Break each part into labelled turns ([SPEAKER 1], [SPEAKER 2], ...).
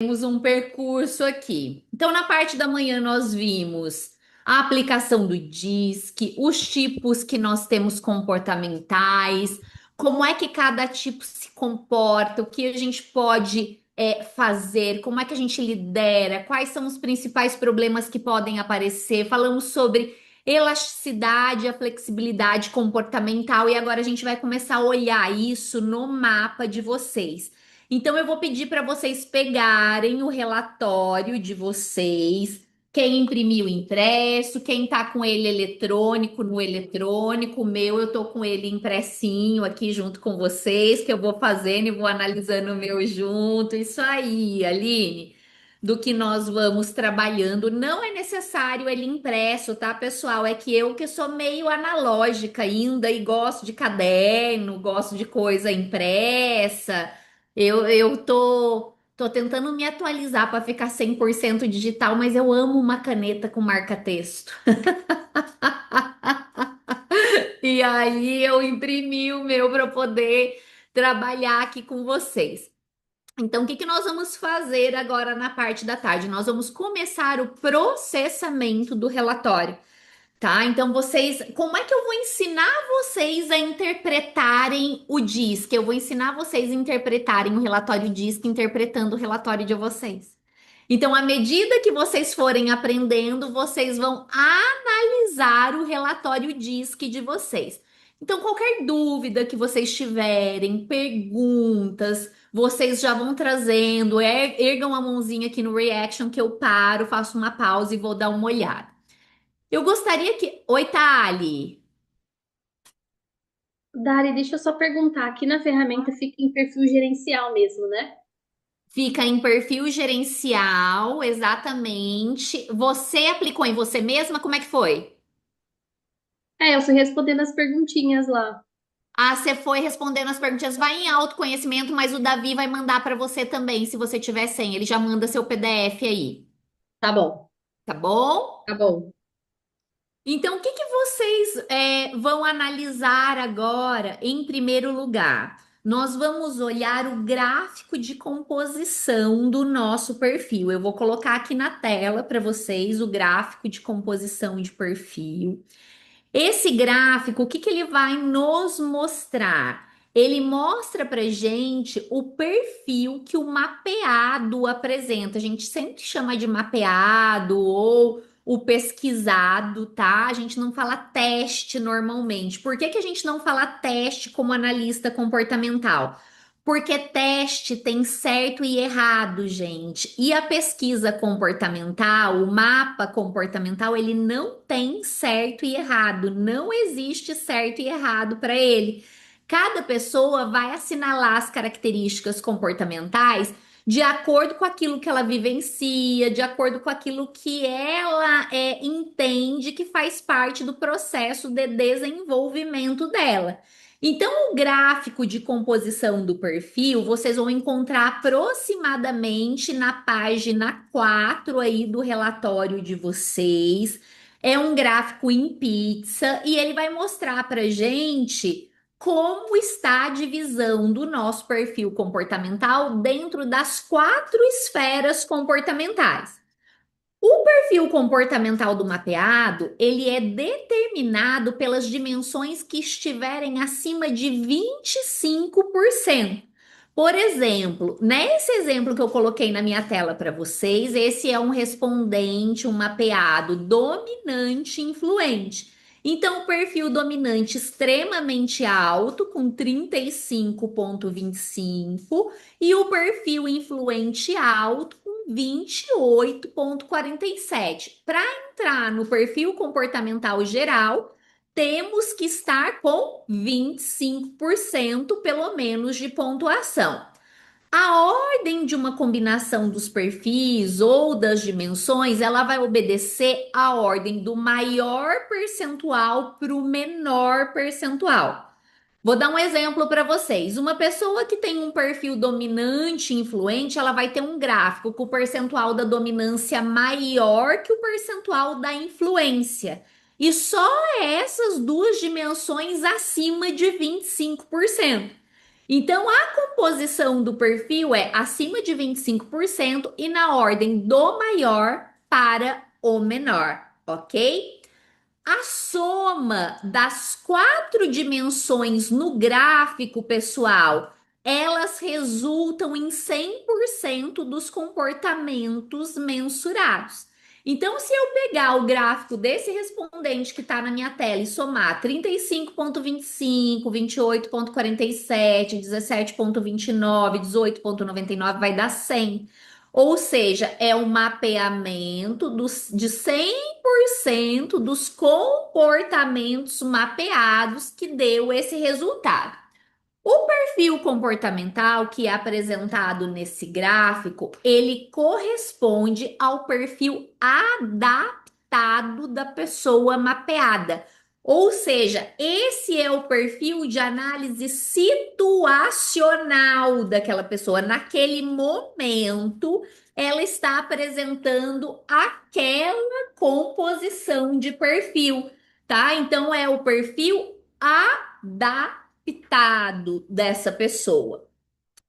[SPEAKER 1] Temos um percurso aqui. Então, na parte da manhã, nós vimos a aplicação do DISC, os tipos que nós temos comportamentais, como é que cada tipo se comporta, o que a gente pode fazer, como é que a gente lidera, quais são os principais problemas que podem aparecer. Falamos sobre elasticidade, a flexibilidade comportamental, e agora a gente vai começar a olhar isso no mapa de vocês. Então, eu vou pedir para vocês pegarem o relatório de vocês. Quem imprimiu impresso, quem está com ele eletrônico no eletrônico, o meu eu tô com ele impressinho aqui junto com vocês, que eu vou fazendo e vou analisando o meu junto. Isso aí, Aline, do que nós vamos trabalhando. Não é necessário ele impresso, tá, pessoal? É que eu que sou meio analógica ainda e gosto de caderno, gosto de coisa impressa. Eu tô tentando me atualizar para ficar 100% digital, mas eu amo uma caneta com marca-texto. E aí eu imprimi o meu para poder trabalhar aqui com vocês. Então, o que que nós vamos fazer agora na parte da tarde? Nós vamos começar o processamento do relatório. Tá, então vocês, como é que eu vou ensinar vocês a interpretarem o DISC? Eu vou ensinar vocês a interpretarem o relatório DISC interpretando o relatório de vocês. Então, à medida que vocês forem aprendendo, vocês vão analisar o relatório DISC de vocês. Então, qualquer dúvida que vocês tiverem, perguntas, vocês já vão trazendo, ergam a mãozinha aqui no Reaction que eu paro, faço uma pausa e vou dar uma olhada. Eu gostaria que. Oi, Thali.
[SPEAKER 2] Dari, deixa eu só perguntar, aqui na ferramenta fica em perfil gerencial mesmo, né?
[SPEAKER 1] Fica em perfil gerencial, exatamente. Você aplicou em você mesma? Como é que foi?
[SPEAKER 2] É, eu fui respondendo as perguntinhas lá.
[SPEAKER 1] Ah, você foi respondendo as perguntas. Vai em autoconhecimento, mas o Davi vai mandar para você também, se você tiver sem. Ele já manda seu PDF aí,
[SPEAKER 2] Tá bom,
[SPEAKER 1] tá bom?
[SPEAKER 2] tá bom.
[SPEAKER 1] Então, o que que vocês vão analisar agora em primeiro lugar? Nós vamos olhar o gráfico de composição do nosso perfil. Eu vou colocar aqui na tela para vocês o gráfico de composição de perfil. Esse gráfico, o que que ele vai nos mostrar? Ele mostra para gente o perfil que o mapeado apresenta. A gente sempre chama de mapeado ou o pesquisado, tá? A gente não fala teste normalmente. Por que que a gente não fala teste como analista comportamental? Porque teste tem certo e errado, gente. E a pesquisa comportamental, o mapa comportamental, ele não tem certo e errado. Não existe certo e errado para ele. Cada pessoa vai assinalar as características comportamentais de acordo com aquilo que ela vivencia, de acordo com aquilo que ela entende que faz parte do processo de desenvolvimento dela. Então, o gráfico de composição do perfil vocês vão encontrar aproximadamente na página 4 aí do relatório de vocês. É um gráfico em pizza e ele vai mostrar para gente como está a divisão do nosso perfil comportamental dentro das quatro esferas comportamentais. O perfil comportamental do mapeado, ele é determinado pelas dimensões que estiverem acima de 25%. Por exemplo, nesse exemplo que eu coloquei na minha tela para vocês, esse é um respondente, um mapeado dominante influente. Então, o perfil dominante extremamente alto, com 35,25, e o perfil influente alto, 28,47. Para entrar no perfil comportamental geral, temos que estar com 25% pelo menos de pontuação. A ordem de uma combinação dos perfis ou das dimensões, ela vai obedecer à ordem do maior percentual para o menor percentual. Vou dar um exemplo para vocês. Uma pessoa que tem um perfil dominante e influente, ela vai ter um gráfico com o percentual da dominância maior que o percentual da influência. E só essas duas dimensões acima de 25%. Então, a composição do perfil é acima de 25% e na ordem do maior para o menor, ok? A soma das quatro dimensões no gráfico, pessoal, elas resultam em 100% dos comportamentos mensurados. Então, se eu pegar o gráfico desse respondente que está na minha tela e somar 35,25, 28,47, 17,29, 18,99, vai dar 100. Ou seja, é um mapeamento de 100% dos comportamentos mapeados que deu esse resultado. O perfil comportamental que é apresentado nesse gráfico, ele corresponde ao perfil adaptado da pessoa mapeada. Ou seja, esse é o perfil de análise situacional daquela pessoa. Naquele momento, ela está apresentando aquela composição de perfil, tá? Então, é o perfil adaptado dessa pessoa.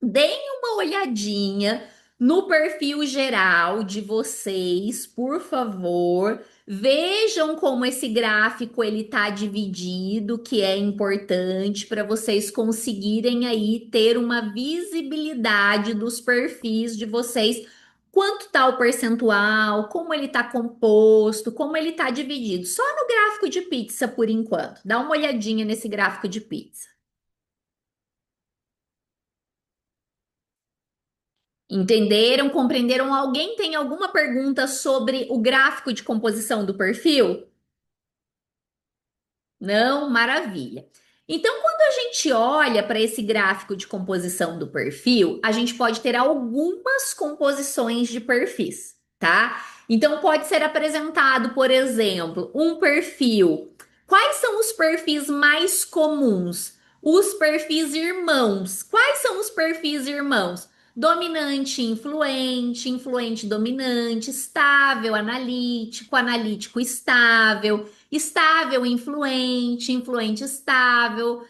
[SPEAKER 1] Deem uma olhadinha no perfil geral de vocês, por favor. Vejam como esse gráfico ele está dividido, que é importante para vocês conseguirem aí ter uma visibilidade dos perfis de vocês. Quanto está o percentual, como ele está composto, como ele está dividido. Só no gráfico de pizza por enquanto. Dá uma olhadinha nesse gráfico de pizza. Entenderam? Compreenderam? Alguém tem alguma pergunta sobre o gráfico de composição do perfil? Não? Maravilha. Então, quando a gente olha para esse gráfico de composição do perfil, a gente pode ter algumas composições de perfis, tá? Então, pode ser apresentado, por exemplo, um perfil. Quais são os perfis mais comuns? Os perfis irmãos. Quais são os perfis irmãos? Dominante, influente, influente, dominante, estável, analítico, analítico, estável. Estável, influente, influente, estável,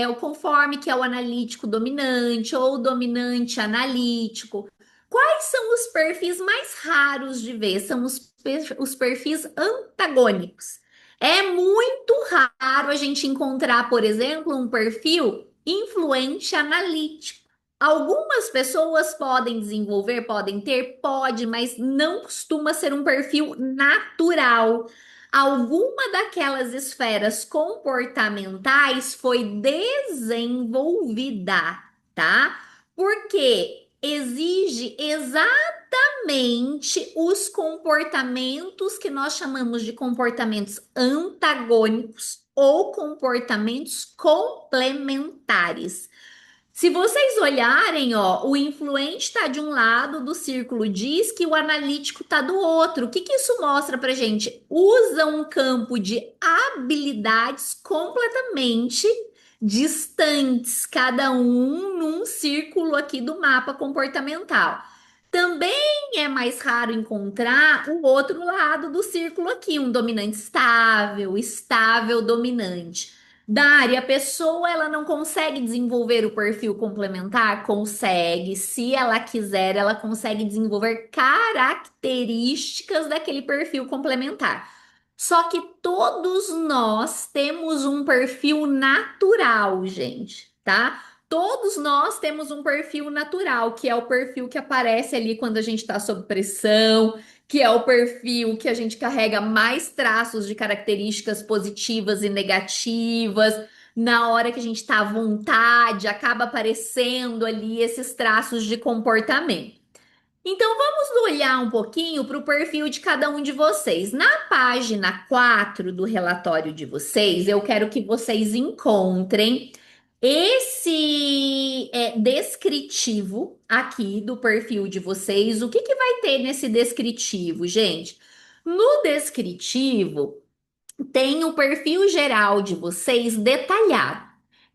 [SPEAKER 1] o conforme que é o analítico dominante ou dominante analítico. Quais são os perfis mais raros de ver? São os perfis antagônicos. É muito raro a gente encontrar, por exemplo, um perfil influente analítico. Algumas pessoas podem desenvolver, podem ter, pode, mas não costuma ser um perfil natural. Alguma daquelas esferas comportamentais foi desenvolvida, tá? Porque exige exatamente os comportamentos que nós chamamos de comportamentos antagônicos ou comportamentos complementares. Se vocês olharem, ó, o influente está de um lado do círculo, diz que o analítico está do outro. O que que isso mostra para gente? Usa um campo de habilidades completamente distantes, cada um num círculo aqui do mapa comportamental. Também é mais raro encontrar o outro lado do círculo aqui, um dominante estável, estável dominante. Dari, a pessoa ela não consegue desenvolver o perfil complementar? Consegue. Se ela quiser, ela consegue desenvolver características daquele perfil complementar. Só que todos nós temos um perfil natural, gente, tá? Todos nós temos um perfil natural, que é o perfil que aparece ali quando a gente está sob pressão, que é o perfil que a gente carrega mais traços de características positivas e negativas. Na hora que a gente está à vontade, acaba aparecendo ali esses traços de comportamento. Então vamos olhar um pouquinho para o perfil de cada um de vocês. Na página 4 do relatório de vocês, eu quero que vocês encontrem esse descritivo aqui do perfil de vocês. O que que vai ter nesse descritivo, gente? No descritivo, tem o perfil geral de vocês detalhado.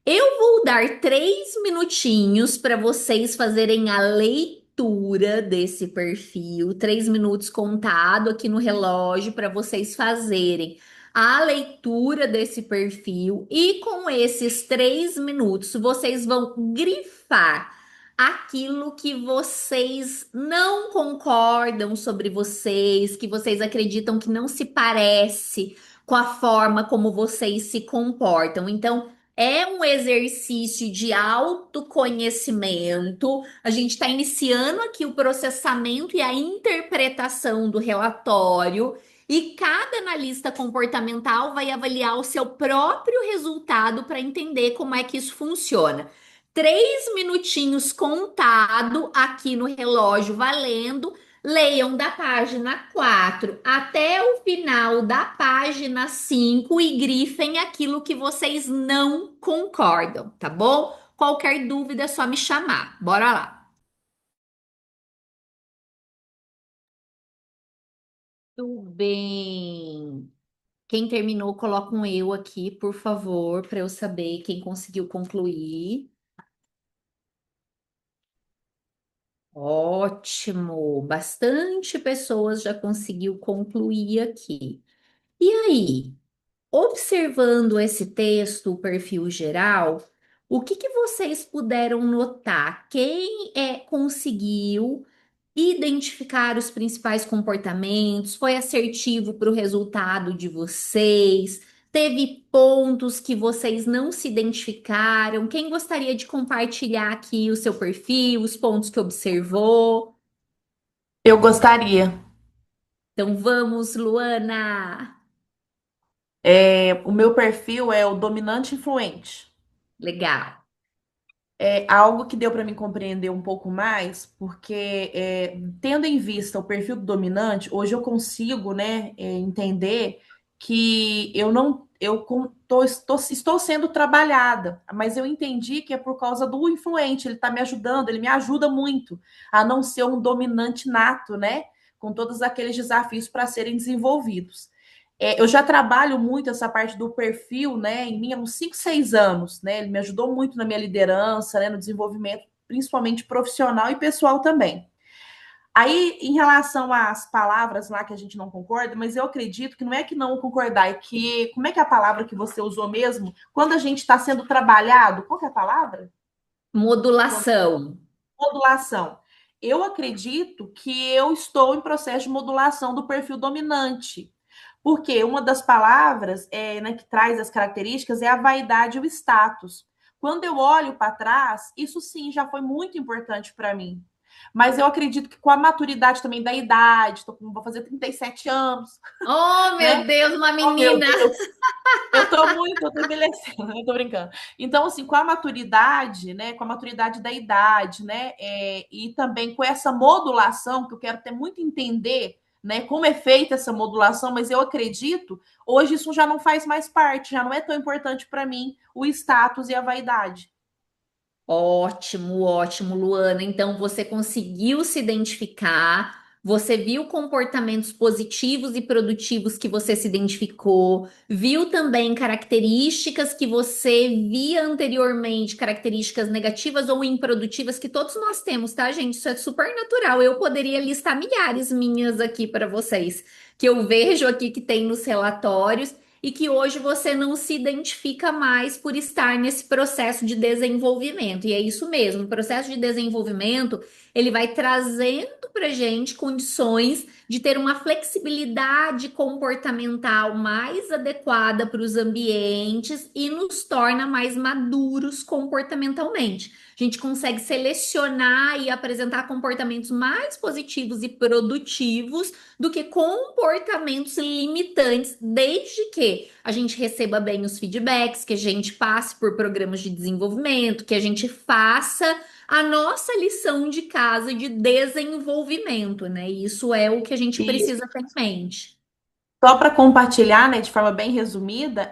[SPEAKER 1] Eu vou dar 3 minutinhos para vocês fazerem a leitura desse perfil, 3 minutos contado aqui no relógio para vocês fazerem a leitura desse perfil e com esses 3 minutos vocês vão grifar aquilo que vocês não concordam sobre vocês, que vocês acreditam que não se parece com a forma como vocês se comportam. Então, é um exercício de autoconhecimento. A gente está iniciando aqui o processamento e a interpretação do relatório. E cada analista comportamental vai avaliar o seu próprio resultado para entender como é que isso funciona. 3 minutinhos contado aqui no relógio valendo. Leiam da página 4 até o final da página 5 e grifem aquilo que vocês não concordam, tá bom? Qualquer dúvida é só me chamar. Bora lá. Tudo bem. Quem terminou, coloca um eu aqui, por favor, para eu saber quem conseguiu concluir. Ótimo, bastante pessoas já conseguiu concluir aqui. E aí, observando esse texto, o perfil geral, o que que vocês puderam notar? Quem conseguiu identificar os principais comportamentos, foi assertivo para o resultado de vocês, teve pontos que vocês não se identificaram. Quem gostaria de compartilhar aqui o seu perfil, os pontos que observou?
[SPEAKER 3] Eu gostaria.
[SPEAKER 1] Então vamos, Luana.
[SPEAKER 3] O meu perfil é o dominante influente.
[SPEAKER 1] Legal.
[SPEAKER 3] É algo que deu para me compreender um pouco mais, porque tendo em vista o perfil do dominante, hoje eu consigo, né, entender que eu não, eu estou sendo trabalhada, mas eu entendi que é por causa do influente, ele está me ajudando, ele me ajuda muito a não ser um dominante nato, né, com todos aqueles desafios para serem desenvolvidos. Eu já trabalho muito essa parte do perfil, né, em mim há uns 5, 6 anos, né? Ele me ajudou muito na minha liderança, né, no desenvolvimento, principalmente profissional e pessoal também. Aí, em relação às palavras lá que a gente não concorda, mas eu acredito que não é que não concordar, é que, como é que é a palavra que você usou mesmo? Quando a gente está sendo trabalhado, qual que é a palavra?
[SPEAKER 1] Modulação.
[SPEAKER 3] Modulação. Eu acredito que eu estou em processo de modulação do perfil dominante. Porque uma das palavras né, que traz as características é a vaidade e o status. Quando eu olho para trás, isso sim já foi muito importante para mim. Mas eu acredito que com a maturidade também da idade, vou fazer 37 anos,
[SPEAKER 1] Oh, meu
[SPEAKER 3] né?
[SPEAKER 1] Deus, uma
[SPEAKER 3] Oh, meu
[SPEAKER 1] menina!
[SPEAKER 3] Deus, eu tô envelhecendo, eu tô brincando. Então, assim, com a maturidade, né, com a maturidade da idade, né, e também com essa modulação, que eu quero ter muito entender, né, como é feita essa modulação, mas eu acredito, hoje isso já não faz mais parte, já não é tão importante para mim o status e a vaidade.
[SPEAKER 1] Ótimo, ótimo, Luana. Então você conseguiu se identificar, você viu comportamentos positivos e produtivos que você se identificou, viu também características que você via anteriormente, características negativas ou improdutivas que todos nós temos, tá, gente? Isso é super natural. Eu poderia listar milhares minhas aqui para vocês, que eu vejo aqui que tem nos relatórios e que hoje você não se identifica mais por estar nesse processo de desenvolvimento. E é isso mesmo, o processo de desenvolvimento, ele vai trazendo para gente condições de ter uma flexibilidade comportamental mais adequada para os ambientes e nos torna mais maduros comportamentalmente. A gente consegue selecionar e apresentar comportamentos mais positivos e produtivos do que comportamentos limitantes, desde que a gente receba bem os feedbacks, que a gente passe por programas de desenvolvimento, que a gente faça a nossa lição de casa de desenvolvimento, né? E isso é o que a gente
[SPEAKER 3] E
[SPEAKER 1] precisa ter em mente.
[SPEAKER 3] só para compartilhar, né, de forma bem resumida,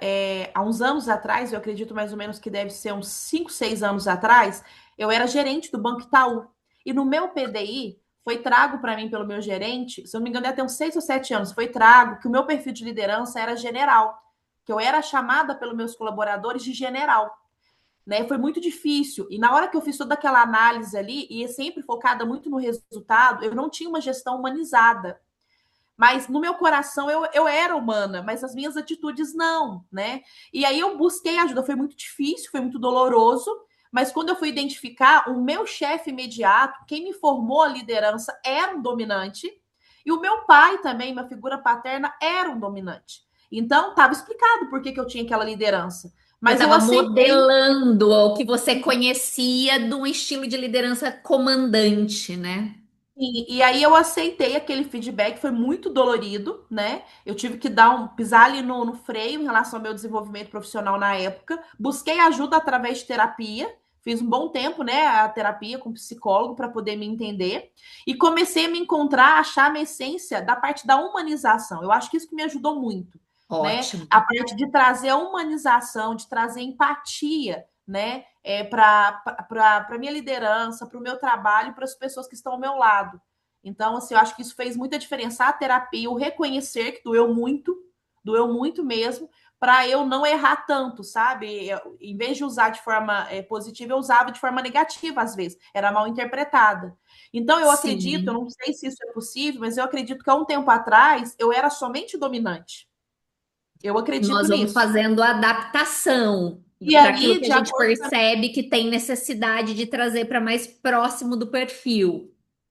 [SPEAKER 3] há uns anos atrás, eu acredito mais ou menos que deve ser uns 5, 6 anos atrás, eu era gerente do Banco Itaú. E no meu PDI, foi trago para mim pelo meu gerente, se eu não me engano, até uns 6 ou 7 anos, foi trago que o meu perfil de liderança era general, que eu era chamada pelos meus colaboradores de general. Né? Foi muito difícil. E na hora que eu fiz toda aquela análise ali, e sempre focada muito no resultado, eu não tinha uma gestão humanizada. mas no meu coração eu era humana, mas as minhas atitudes não, né? E aí eu busquei ajuda, foi muito difícil, foi muito doloroso, mas quando eu fui identificar, o meu chefe imediato, quem me formou a liderança, era um dominante, e o meu pai também, minha figura paterna, era um dominante. Então, estava explicado por que eu tinha aquela liderança.
[SPEAKER 1] Você
[SPEAKER 3] Mas eu
[SPEAKER 1] estava
[SPEAKER 3] aceitei.
[SPEAKER 1] modelando o que você conhecia de um estilo de liderança comandante, né?
[SPEAKER 3] E aí eu aceitei aquele feedback, foi muito dolorido, né? Eu tive que dar pisar ali no freio em relação ao meu desenvolvimento profissional na época. Busquei ajuda através de terapia, fiz um bom tempo, né? A terapia com psicólogo para poder me entender. E comecei a me encontrar, a achar a minha essência da parte da humanização. Eu acho que isso que me ajudou muito, né?
[SPEAKER 1] Ótimo.
[SPEAKER 3] A parte de trazer a humanização, de trazer empatia, né? Para minha liderança, para o meu trabalho, para as pessoas que estão ao meu lado. Então, assim, eu acho que isso fez muita diferença. A terapia, o reconhecer que doeu muito mesmo, para eu não errar tanto, sabe? Em vez de usar de forma positiva, eu usava de forma negativa, às vezes, era mal interpretada. Então, eu acredito, eu
[SPEAKER 1] Sim.
[SPEAKER 3] não sei se isso é possível, mas eu acredito que há um tempo atrás eu era somente dominante. Eu acredito
[SPEAKER 1] Nós vamos
[SPEAKER 3] nisso.
[SPEAKER 1] fazendo a adaptação
[SPEAKER 3] E
[SPEAKER 1] para aquilo
[SPEAKER 3] aí,
[SPEAKER 1] que a
[SPEAKER 3] de
[SPEAKER 1] gente
[SPEAKER 3] acordo com
[SPEAKER 1] percebe que tem necessidade de trazer para mais próximo do perfil.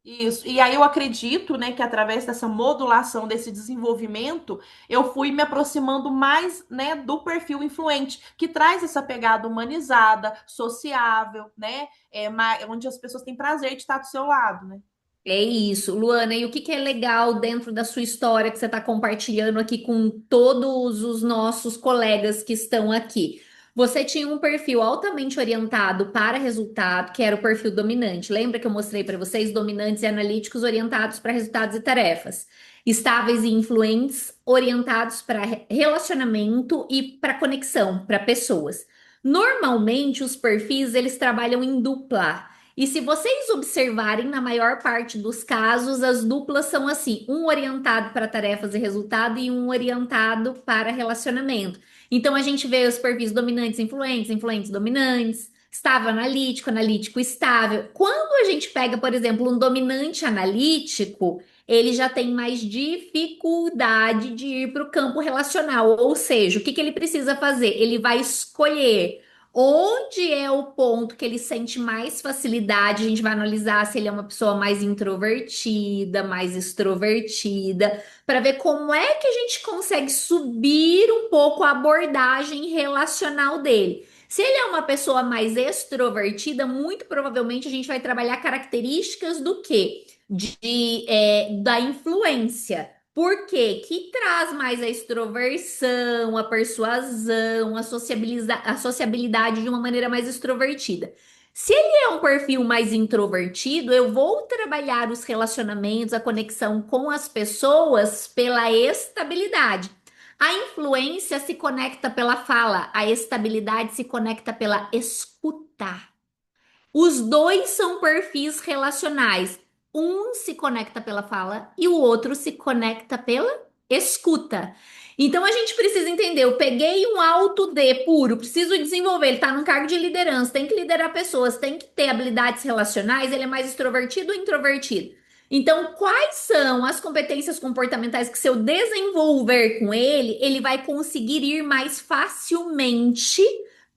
[SPEAKER 3] isso. E aí eu acredito, né, que através dessa modulação, desse desenvolvimento, eu fui me aproximando mais, né, do perfil influente, que traz essa pegada humanizada, sociável, né, onde as pessoas têm prazer de estar do seu lado, né?
[SPEAKER 1] É isso, Luana. E o que que é legal dentro da sua história que você está compartilhando aqui com todos os nossos colegas que estão aqui? Você tinha um perfil altamente orientado para resultado, que era o perfil dominante. Lembra que eu mostrei para vocês dominantes e analíticos orientados para resultados e tarefas? Estáveis e influentes orientados para relacionamento e para conexão, para pessoas. Normalmente, os perfis eles trabalham em dupla. E se vocês observarem, na maior parte dos casos, as duplas são assim: um orientado para tarefas e resultado e um orientado para relacionamento. Então a gente vê os perfis dominantes, influentes, influentes, dominantes, estável analítico, analítico estável. Quando a gente pega, por exemplo, um dominante analítico, ele já tem mais dificuldade de ir para o campo relacional. Ou seja, o que que ele precisa fazer? Ele vai escolher. Onde é o ponto que ele sente mais facilidade? A gente vai analisar se ele é uma pessoa mais introvertida, mais extrovertida, para ver como é que a gente consegue subir um pouco a abordagem relacional dele. Se ele é uma pessoa mais extrovertida, muito provavelmente a gente vai trabalhar características do quê? Da influência. Por quê? Que traz mais a extroversão, a persuasão, a sociabilidade de uma maneira mais extrovertida. Se ele é um perfil mais introvertido, eu vou trabalhar os relacionamentos, a conexão com as pessoas pela estabilidade. A influência se conecta pela fala, a estabilidade se conecta pela escuta. Os dois são perfis relacionais. Um se conecta pela fala e o outro se conecta pela escuta. Então a gente precisa entender. Eu peguei um alto D puro, preciso desenvolver. Ele está num cargo de liderança, tem que liderar pessoas, tem que ter habilidades relacionais. Ele é mais extrovertido ou introvertido? Então, quais são as competências comportamentais que, se eu desenvolver com ele, ele vai conseguir ir mais facilmente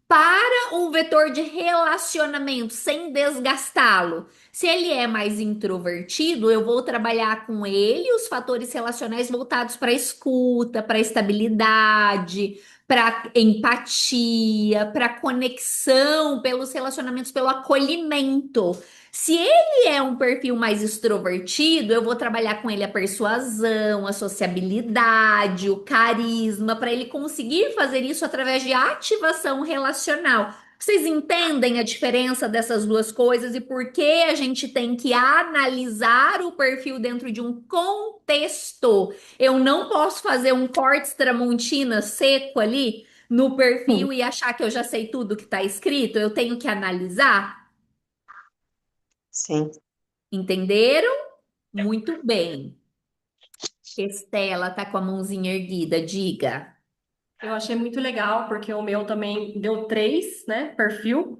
[SPEAKER 1] para um vetor de relacionamento sem desgastá-lo. Se ele é mais introvertido, eu vou trabalhar com ele os fatores relacionais voltados para escuta, para estabilidade, para empatia, para conexão pelos relacionamentos, pelo acolhimento. Se ele é um perfil mais extrovertido, eu vou trabalhar com ele a persuasão, a sociabilidade, o carisma, para ele conseguir fazer isso através de ativação relacional. Vocês entendem a diferença dessas duas coisas e por que a gente tem que analisar o perfil dentro de um contexto? Eu não posso fazer um corte tramontina seco ali no perfil e achar que eu já sei tudo que está escrito. Eu tenho que analisar.
[SPEAKER 4] Sim.
[SPEAKER 1] Entenderam? Muito bem. Estela tá com a mãozinha erguida, diga.
[SPEAKER 5] Eu achei muito legal, porque o meu também deu três, né? Perfil,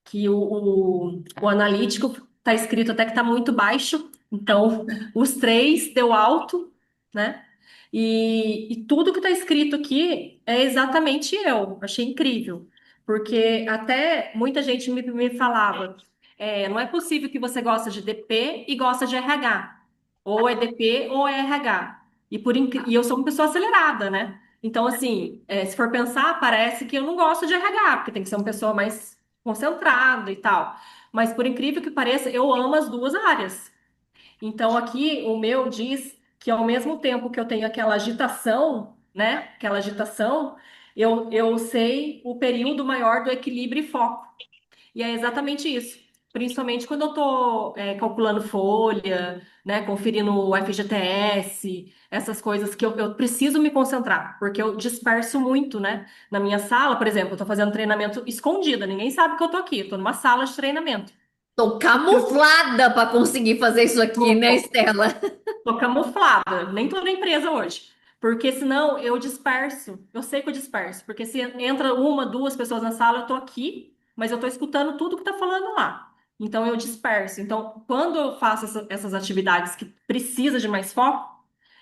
[SPEAKER 5] que o analítico tá escrito até que tá muito baixo. Então, os três deu alto, né? E tudo que está escrito aqui é exatamente eu. Achei incrível. Porque até muita gente me falava, não é possível que você gosta de DP e gosta de RH. Ou é DP ou é RH. E eu sou uma pessoa acelerada, né? Então, assim, se for pensar, parece que eu não gosto de RH, porque tem que ser uma pessoa mais concentrada e tal. Mas, por incrível que pareça, eu amo as duas áreas. Então, aqui o meu diz que ao mesmo tempo que eu tenho aquela agitação, né? Aquela agitação, eu sei o período maior do equilíbrio e foco. E é exatamente isso. Principalmente quando eu estou calculando folha, né? Conferindo o FGTS, essas coisas que eu preciso me concentrar, porque eu disperso muito, né? Na minha sala, por exemplo, eu estou fazendo treinamento escondida, ninguém sabe que eu estou aqui, estou numa sala de treinamento.
[SPEAKER 1] Tô camuflada para conseguir fazer isso aqui, né,
[SPEAKER 5] Eu
[SPEAKER 1] Estela?
[SPEAKER 5] Tô camuflada, nem tô na empresa hoje. Porque senão eu disperso. Eu sei que eu disperso. Porque se entra uma, duas pessoas na sala, eu tô aqui, mas eu tô escutando tudo que tá falando lá. Então eu disperso. Então, quando eu faço essas atividades que precisa de mais foco,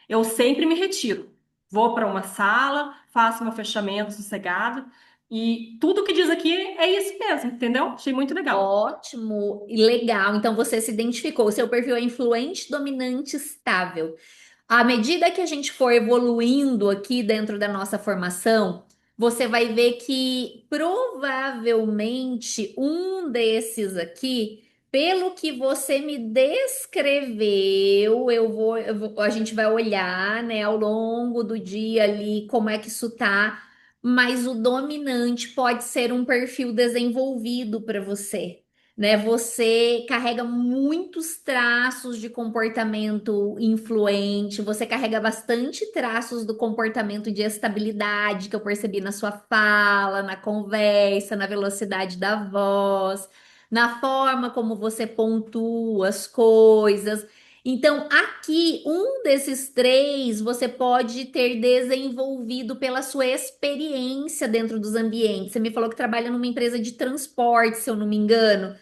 [SPEAKER 5] eu sempre me retiro. Vou para uma sala, faço meu fechamento sossegado. E tudo que diz aqui é isso mesmo, entendeu? Achei muito legal.
[SPEAKER 1] Ótimo e legal. Então você se identificou. O seu perfil é influente, dominante, estável. À medida que a gente for evoluindo aqui dentro da nossa formação, você vai ver que provavelmente um desses aqui, pelo que você me descreveu, a gente vai olhar, né, ao longo do dia ali como é que isso tá, mas o dominante pode ser um perfil desenvolvido para você, né? Você carrega muitos traços de comportamento influente, você carrega bastante traços do comportamento de estabilidade que eu percebi na sua fala, na conversa, na velocidade da voz, na forma como você pontua as coisas. Então, aqui, um desses três você pode ter desenvolvido pela sua experiência dentro dos ambientes. Você me falou que trabalha numa empresa de transporte, se eu não me engano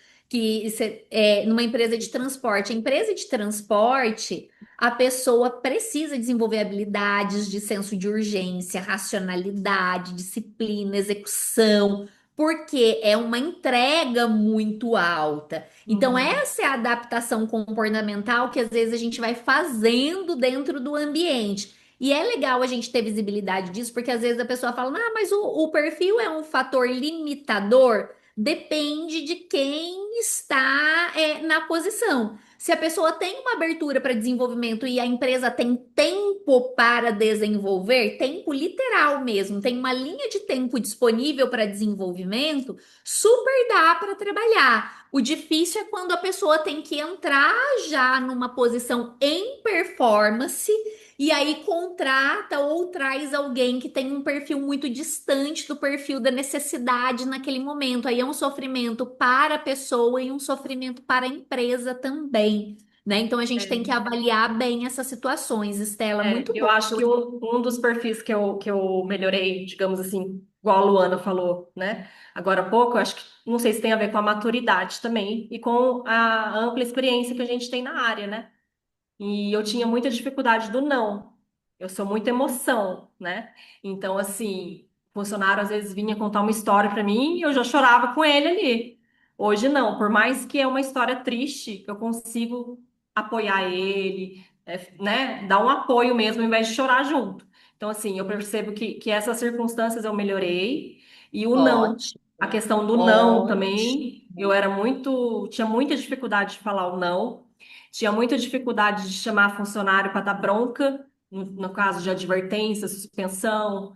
[SPEAKER 1] numa empresa de transporte. A empresa de transporte, a pessoa precisa desenvolver habilidades de senso de urgência, racionalidade, disciplina, execução, porque é uma entrega muito alta. Então,
[SPEAKER 5] Uhum.
[SPEAKER 1] essa é a adaptação comportamental que às vezes a gente vai fazendo dentro do ambiente. E é legal a gente ter visibilidade disso, porque às vezes a pessoa fala, ah, mas o perfil é um fator limitador. Depende de quem está na posição. Se a pessoa tem uma abertura para desenvolvimento e a empresa tem tempo para desenvolver, tempo literal mesmo, tem uma linha de tempo disponível para desenvolvimento, super dá para trabalhar. O difícil é quando a pessoa tem que entrar já numa posição em performance e aí contrata ou traz alguém que tem um perfil muito distante do perfil da necessidade naquele momento. Aí é um sofrimento para a pessoa e um sofrimento para a empresa também, né? Então a gente tem que avaliar bem essas situações, Estela. Muito
[SPEAKER 5] Eu
[SPEAKER 1] bom.
[SPEAKER 5] acho que um dos perfis que eu melhorei, digamos assim, igual a Luana falou, né? Agora há pouco, eu acho que não sei se tem a ver com a maturidade também e com a ampla experiência que a gente tem na área, né? E eu tinha muita dificuldade do não. Eu sou muita emoção, né? Então, assim, o funcionário às vezes vinha contar uma história para mim e eu já chorava com ele ali. Hoje não, por mais que é uma história triste, eu consigo apoiar ele, né? Dar um apoio mesmo, ao invés de chorar junto. Então, assim, eu percebo que essas circunstâncias eu melhorei. E o não,
[SPEAKER 1] Ótimo,
[SPEAKER 5] a questão do não também,
[SPEAKER 1] ótimo.
[SPEAKER 5] tinha muita dificuldade de falar o não. Tinha muita dificuldade de chamar funcionário para dar bronca, no caso de advertência, suspensão,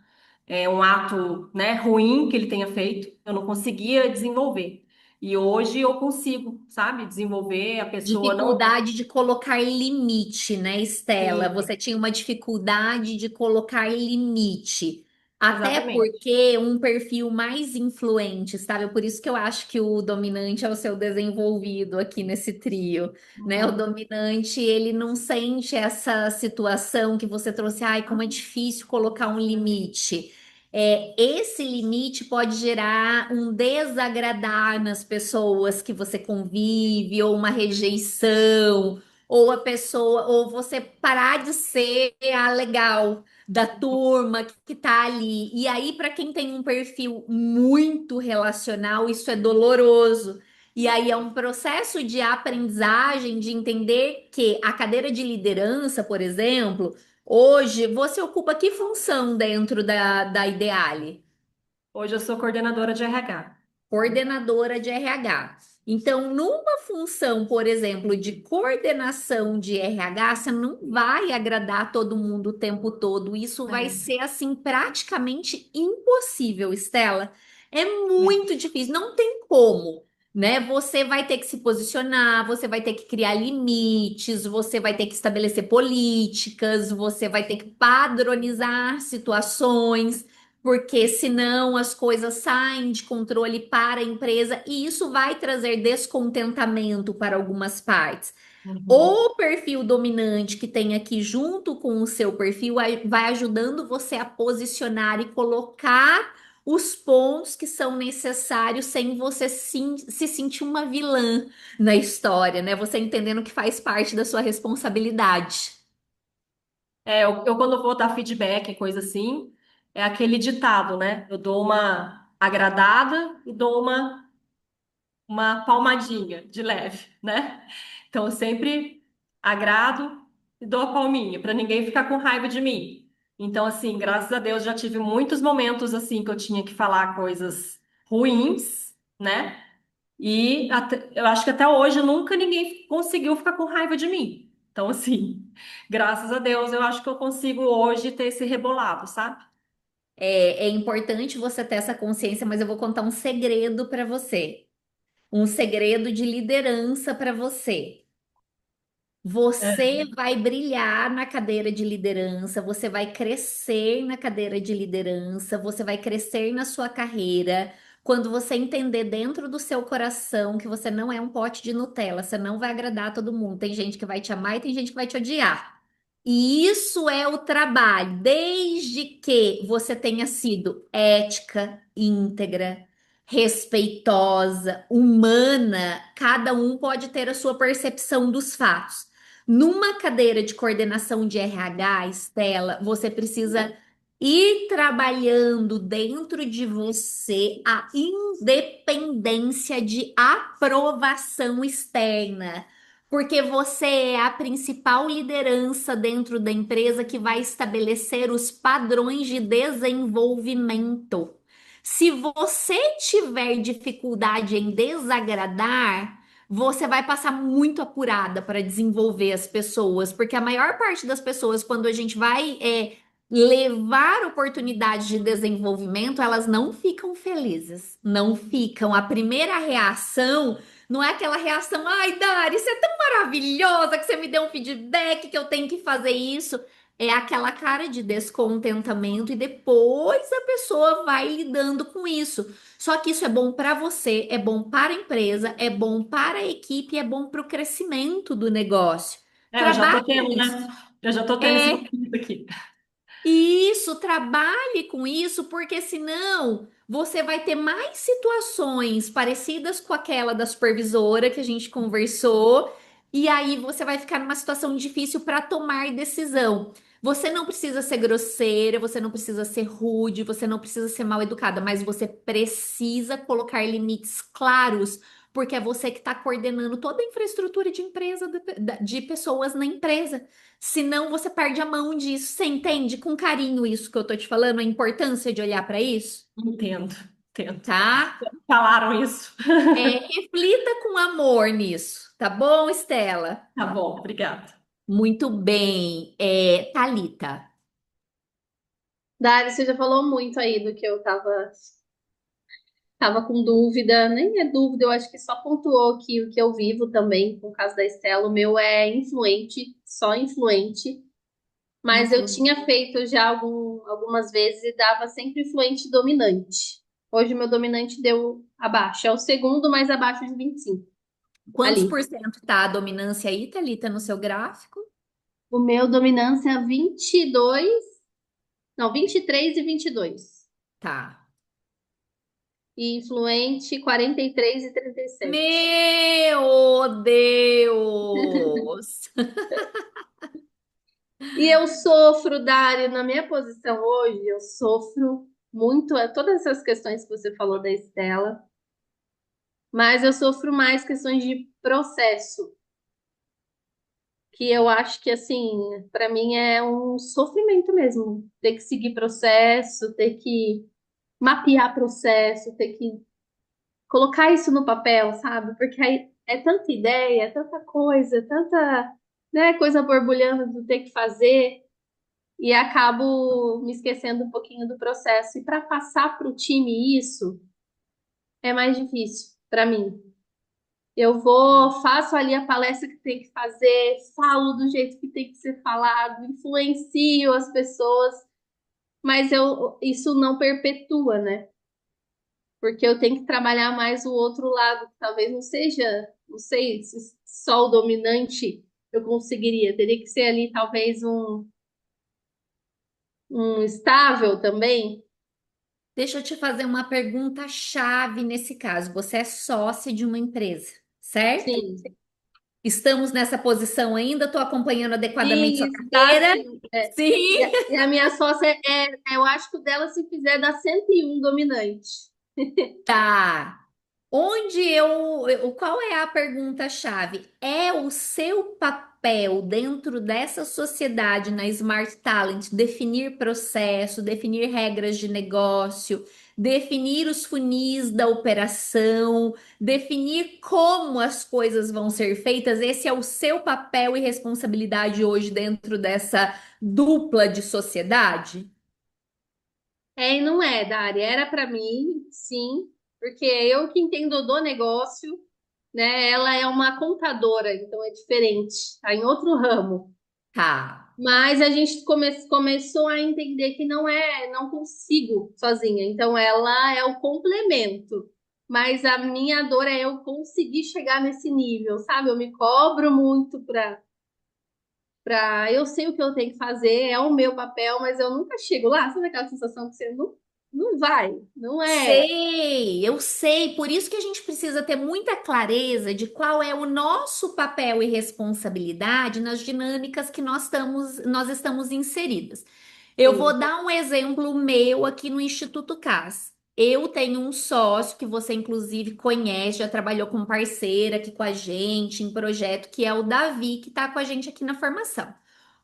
[SPEAKER 5] um ato, né, ruim que ele tenha feito, eu não conseguia desenvolver. E hoje eu consigo, sabe, desenvolver a pessoa não.
[SPEAKER 1] Dificuldade de colocar limite, né, Estela?
[SPEAKER 5] Sim,
[SPEAKER 1] Você tinha uma dificuldade de colocar limite. Até
[SPEAKER 5] exatamente.
[SPEAKER 1] porque um perfil mais influente, sabe? Por isso que eu acho que o dominante é o seu desenvolvido aqui nesse trio, né? O
[SPEAKER 5] Uhum.
[SPEAKER 1] dominante, ele não sente essa situação que você trouxe, ai, como é difícil colocar um limite. Esse limite pode gerar um desagradar nas pessoas que você convive, ou uma rejeição, ou a pessoa, ou você parar de ser a legal da turma que tá ali. E aí, para quem tem um perfil muito relacional, isso é doloroso. E aí é um processo de aprendizagem, de entender que a cadeira de liderança, por exemplo, hoje você ocupa que função dentro da Ideale?
[SPEAKER 5] Hoje eu sou coordenadora de RH.
[SPEAKER 1] Coordenadora de RH. Então, numa função, por exemplo, de coordenação de RH, você não vai agradar todo mundo o tempo todo. Isso vai
[SPEAKER 5] É,
[SPEAKER 1] ser assim praticamente impossível, Estela. É
[SPEAKER 5] é.
[SPEAKER 1] muito difícil, não tem como, né? Você vai ter que se posicionar, você vai ter que criar limites, você vai ter que estabelecer políticas, você vai ter que padronizar situações porque senão as coisas saem de controle para a empresa e isso vai trazer descontentamento para algumas partes.
[SPEAKER 5] Uhum.
[SPEAKER 1] O perfil dominante que tem aqui junto com o seu perfil vai ajudando você a posicionar e colocar os pontos que são necessários sem você se sentir uma vilã na história, né? Você entendendo que faz parte da sua responsabilidade.
[SPEAKER 5] Eu quando vou dar feedback, coisa assim, é aquele ditado, né? Eu dou uma agradada e dou uma palmadinha de leve, né? Então eu sempre agrado e dou a palminha para ninguém ficar com raiva de mim. Então assim, graças a Deus já tive muitos momentos assim que eu tinha que falar coisas ruins, né? Eu acho que até hoje nunca ninguém conseguiu ficar com raiva de mim. Então assim, graças a Deus eu acho que eu consigo hoje ter esse rebolado, sabe?
[SPEAKER 1] É importante você ter essa consciência, mas eu vou contar um segredo para você. Um segredo de liderança para você. Você vai brilhar na cadeira de liderança, você vai crescer na cadeira de liderança, você vai crescer na sua carreira. Quando você entender dentro do seu coração que você não é um pote de Nutella, você não vai agradar todo mundo. Tem gente que vai te amar e tem gente que vai te odiar. E isso é o trabalho, desde que você tenha sido ética, íntegra, respeitosa, humana, cada um pode ter a sua percepção dos fatos. Numa cadeira de coordenação de RH, Estela, você precisa ir trabalhando dentro de você a independência de aprovação externa. Porque você é a principal liderança dentro da empresa que vai estabelecer os padrões de desenvolvimento. Se você tiver dificuldade em desagradar, você vai passar muito apurada para desenvolver as pessoas, porque a maior parte das pessoas, quando a gente vai levar oportunidades de desenvolvimento, elas não ficam felizes, não ficam. A primeira reação não é aquela reação, ai, Dari, você é tão maravilhosa que você me deu um feedback que eu tenho que fazer isso. É aquela cara de descontentamento e depois a pessoa vai lidando com isso. Só que isso é bom para você, é bom para a empresa, é bom para a equipe, é bom para o crescimento do negócio.
[SPEAKER 5] Eu já tô
[SPEAKER 1] Trabalhe com
[SPEAKER 5] tendo, né?
[SPEAKER 1] isso.
[SPEAKER 5] Eu já tô tendo esse
[SPEAKER 1] É,
[SPEAKER 5] momento aqui.
[SPEAKER 1] isso, trabalhe com isso, porque senão você vai ter mais situações parecidas com aquela da supervisora que a gente conversou, e aí você vai ficar numa situação difícil para tomar decisão. Você não precisa ser grosseira, você não precisa ser rude, você não precisa ser mal educada, mas você precisa colocar limites claros, porque é você que está coordenando toda a infraestrutura de empresa, de pessoas na empresa. Senão você perde a mão disso. Você entende com carinho isso que eu tô te falando, a importância de olhar para isso,
[SPEAKER 5] Entendo, entendo.
[SPEAKER 1] tá?
[SPEAKER 5] Falaram isso.
[SPEAKER 1] Reflita com amor nisso, tá bom, Estela?
[SPEAKER 5] Tá bom, obrigada.
[SPEAKER 1] Muito bem. Thalita.
[SPEAKER 2] Dari, você já falou muito aí do que eu tava com dúvida, nem é dúvida, eu acho que só pontuou que o que eu vivo também, com o caso da Estela, o meu é influente, só influente, mas eu
[SPEAKER 1] Influ-
[SPEAKER 2] tinha feito já algumas vezes e dava sempre influente dominante. Hoje o meu dominante deu abaixo, é o segundo mais abaixo de 25
[SPEAKER 1] Quantos
[SPEAKER 2] ali.
[SPEAKER 1] por cento tá a dominância aí, Thalita, no seu gráfico?
[SPEAKER 2] O meu dominância 22, não, 23 e 22.
[SPEAKER 1] Tá.
[SPEAKER 2] E influente 43 e 37.
[SPEAKER 1] Meu Deus!
[SPEAKER 2] E eu sofro, Dari, na minha posição hoje, eu sofro muito todas essas questões que você falou da Estela, mas eu sofro mais questões de processo, que eu acho que, assim, para mim é um sofrimento mesmo. Ter que seguir processo, ter que mapear processo, ter que colocar isso no papel, sabe? Porque aí é tanta ideia, é tanta coisa, tanta, né, coisa borbulhando do ter que fazer. E acabo me esquecendo um pouquinho do processo. E para passar para o time isso é mais difícil para mim. Eu vou, faço ali a palestra que tem que fazer, falo do jeito que tem que ser falado, influencio as pessoas, mas isso não perpetua, né? Porque eu tenho que trabalhar mais o outro lado, que talvez não seja, não sei se só o dominante eu conseguiria. Teria que ser ali talvez um estável também.
[SPEAKER 1] Deixa eu te fazer uma pergunta chave nesse caso. Você é sócia de uma empresa, certo?
[SPEAKER 2] Sim.
[SPEAKER 1] Estamos nessa posição ainda? Estou acompanhando adequadamente
[SPEAKER 2] Sim,
[SPEAKER 1] sua
[SPEAKER 2] está
[SPEAKER 1] carteira?
[SPEAKER 2] sim. É. E
[SPEAKER 1] Sim.
[SPEAKER 2] a minha sócia eu acho que o dela, se fizer, dá 101 dominante.
[SPEAKER 1] Tá. Qual é a pergunta-chave? É o seu papel dentro dessa sociedade na Smart Talent definir processo, definir regras de negócio, definir os funis da operação, definir como as coisas vão ser feitas? Esse é o seu papel e responsabilidade hoje dentro dessa dupla de sociedade?
[SPEAKER 2] É e não é, Dari. Era para mim, sim, porque eu que entendo do negócio, né? Ela é uma contadora, então é diferente, tá em outro ramo.
[SPEAKER 1] Tá.
[SPEAKER 2] Mas a gente começou a entender que não consigo sozinha. Então ela é o complemento. Mas a minha dor é eu conseguir chegar nesse nível, sabe? Eu me cobro muito eu sei o que eu tenho que fazer, é o meu papel, mas eu nunca chego lá. Sabe aquela sensação que você não vai, não é?
[SPEAKER 1] Sei, eu sei. Por isso que a gente precisa ter muita clareza de qual é o nosso papel e responsabilidade nas dinâmicas que nós estamos inseridas. Eu
[SPEAKER 2] Sim.
[SPEAKER 1] vou dar um exemplo meu aqui no Instituto CAS. Eu tenho um sócio que você, inclusive, conhece, já trabalhou com parceira aqui com a gente em projeto, que é o Davi, que está com a gente aqui na formação.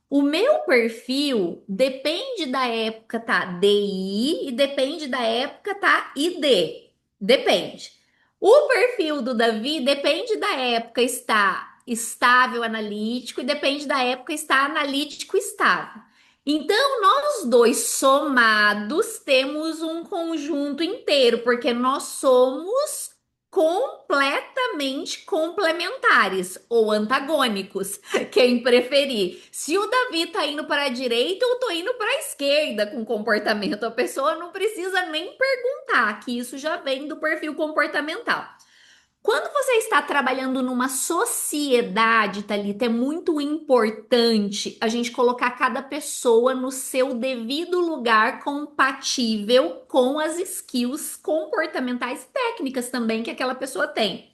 [SPEAKER 1] O meu perfil depende da época, tá? DI e depende da época, tá? ID. Depende. O perfil do Davi depende da época, está estável analítico e depende da época, está analítico estável. Então, nós dois somados temos um conjunto inteiro, porque nós somos completamente complementares ou antagônicos. Quem preferir. Se o Davi tá indo para a direita, eu tô indo para a esquerda com comportamento. A pessoa não precisa nem perguntar, que isso já vem do perfil comportamental. Quando você está trabalhando numa sociedade, Thalita, é muito importante a gente colocar cada pessoa no seu devido lugar compatível com as skills comportamentais e técnicas também que aquela pessoa tem.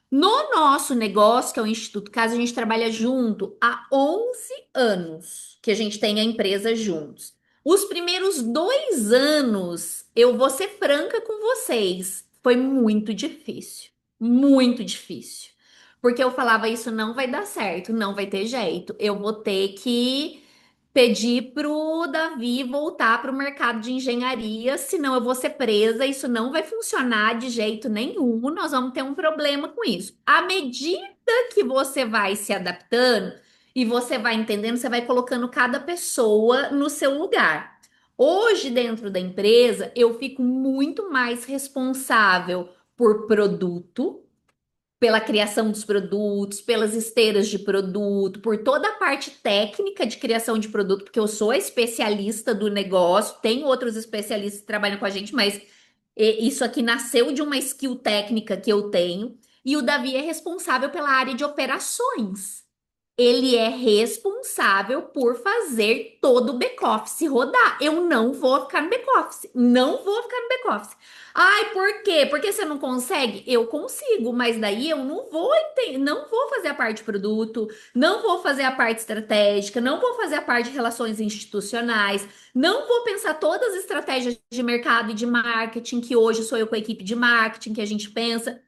[SPEAKER 1] No nosso negócio, que é o Instituto Casa, a gente trabalha junto há 11 anos que a gente tem a empresa juntos. Os primeiros 2 anos, eu vou ser franca com vocês, foi muito difícil. Muito difícil. Porque eu falava, isso não vai dar certo, não vai ter jeito. Eu vou ter que pedir pro Davi voltar para o mercado de engenharia, senão eu vou ser presa, isso não vai funcionar de jeito nenhum, nós vamos ter um problema com isso. À medida que você vai se adaptando e você vai entendendo, você vai colocando cada pessoa no seu lugar. Hoje, dentro da empresa, eu fico muito mais responsável por produto, pela criação dos produtos, pelas esteiras de produto, por toda a parte técnica de criação de produto, porque eu sou a especialista do negócio, tem outros especialistas que trabalham com a gente, mas isso aqui nasceu de uma skill técnica que eu tenho, e o Davi é responsável pela área de operações. Ele é responsável por fazer todo o back-office rodar. Eu não vou ficar no back-office. Não vou ficar no back-office. Ai, por quê? Porque você não consegue? Eu consigo, mas daí eu não vou fazer a parte de produto, não vou fazer a parte estratégica, não vou fazer a parte de relações institucionais, não vou pensar todas as estratégias de mercado e de marketing, que hoje sou eu com a equipe de marketing que a gente pensa.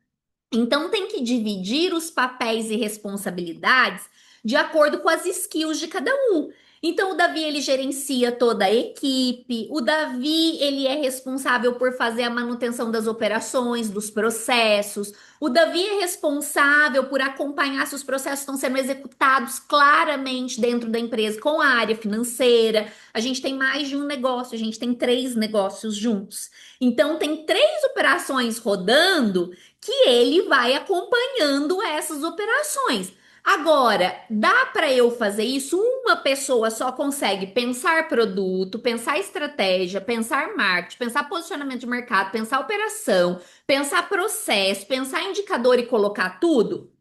[SPEAKER 1] Então, tem que dividir os papéis e responsabilidades de acordo com as skills de cada um. Então, o Davi, ele gerencia toda a equipe. O Davi, ele é responsável por fazer a manutenção das operações, dos processos. O Davi é responsável por acompanhar se os processos estão sendo executados claramente dentro da empresa, com a área financeira. A gente tem mais de um negócio, a gente tem 3 negócios juntos. Então, tem 3 operações rodando que ele vai acompanhando essas operações. Agora, dá para eu fazer isso? Uma pessoa só consegue pensar produto, pensar estratégia, pensar marketing, pensar posicionamento de mercado, pensar operação, pensar processo, pensar indicador e colocar tudo?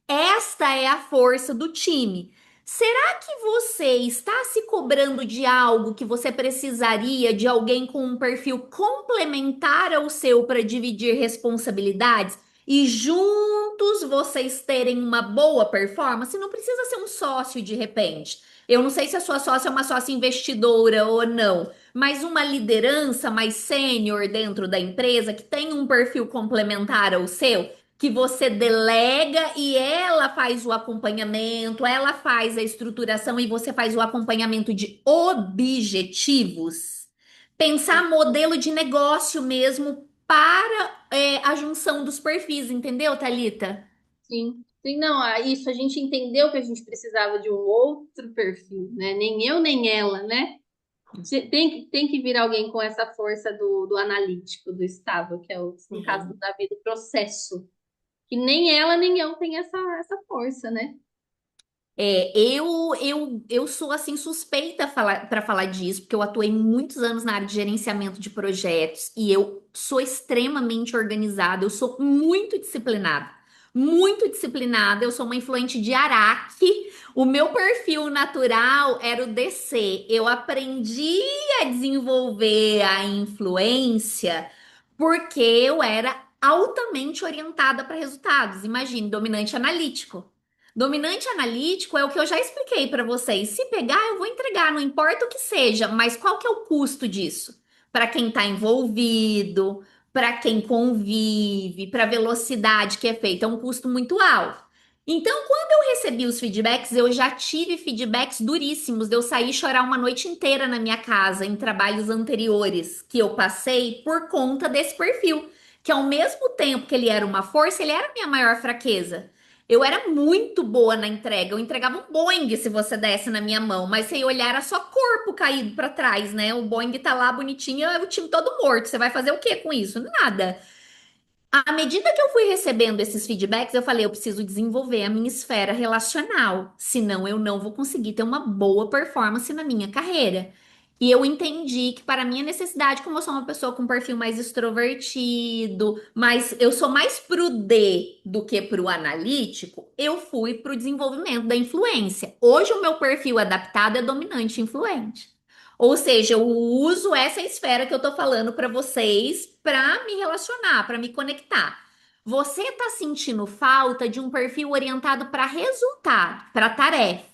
[SPEAKER 1] Esta é a força do time. Será que você está se cobrando de algo que você precisaria de alguém com um perfil complementar ao seu para dividir responsabilidades e juntos vocês terem uma boa performance? Não precisa ser um sócio de repente. Eu não sei se a sua sócia é uma sócia investidora ou não, mas uma liderança mais sênior dentro da empresa que tem um perfil complementar ao seu que você delega e ela faz o acompanhamento, ela faz a estruturação e você faz o acompanhamento de objetivos. Pensar modelo de negócio mesmo para a junção dos perfis, entendeu, Thalita?
[SPEAKER 2] Sim, sim, não, isso a gente entendeu que a gente precisava de um outro perfil, né? Nem eu, nem ela, né? Tem que vir alguém com essa força do analítico, do estável, que é no caso do Davi, do processo. Que nem ela, nem eu tem essa força, né?
[SPEAKER 1] Eu sou assim suspeita para falar disso, porque eu atuei muitos anos na área de gerenciamento de projetos e eu sou extremamente organizada, eu sou muito disciplinada. Muito disciplinada, eu sou uma influente de Araque. O meu perfil natural era o DC. Eu aprendi a desenvolver a influência porque eu era altamente orientada para resultados. Imagine, dominante analítico. Dominante analítico é o que eu já expliquei para vocês. Se pegar, eu vou entregar, não importa o que seja, mas qual que é o custo disso? Para quem está envolvido, para quem convive, para a velocidade que é feita, é um custo muito alto. Então, quando eu recebi os feedbacks, eu já tive feedbacks duríssimos de eu sair e chorar uma noite inteira na minha casa em trabalhos anteriores que eu passei por conta desse perfil, que ao mesmo tempo que ele era uma força, ele era a minha maior fraqueza. Eu era muito boa na entrega. Eu entregava um Boeing se você desse na minha mão, mas sem olhar era só corpo caído para trás, né? O Boeing tá lá bonitinho, é o time todo morto. Você vai fazer o que com isso? Nada. À medida que eu fui recebendo esses feedbacks, eu falei, eu preciso desenvolver a minha esfera relacional, senão eu não vou conseguir ter uma boa performance na minha carreira. E eu entendi que para a minha necessidade, como eu sou uma pessoa com um perfil mais extrovertido, mas eu sou mais pro D do que pro analítico, eu fui pro desenvolvimento da influência. Hoje o meu perfil adaptado é dominante e influente. Ou seja, eu uso essa esfera que eu tô falando para vocês para me relacionar, para me conectar. Você tá sentindo falta de um perfil orientado para resultado, para tarefa.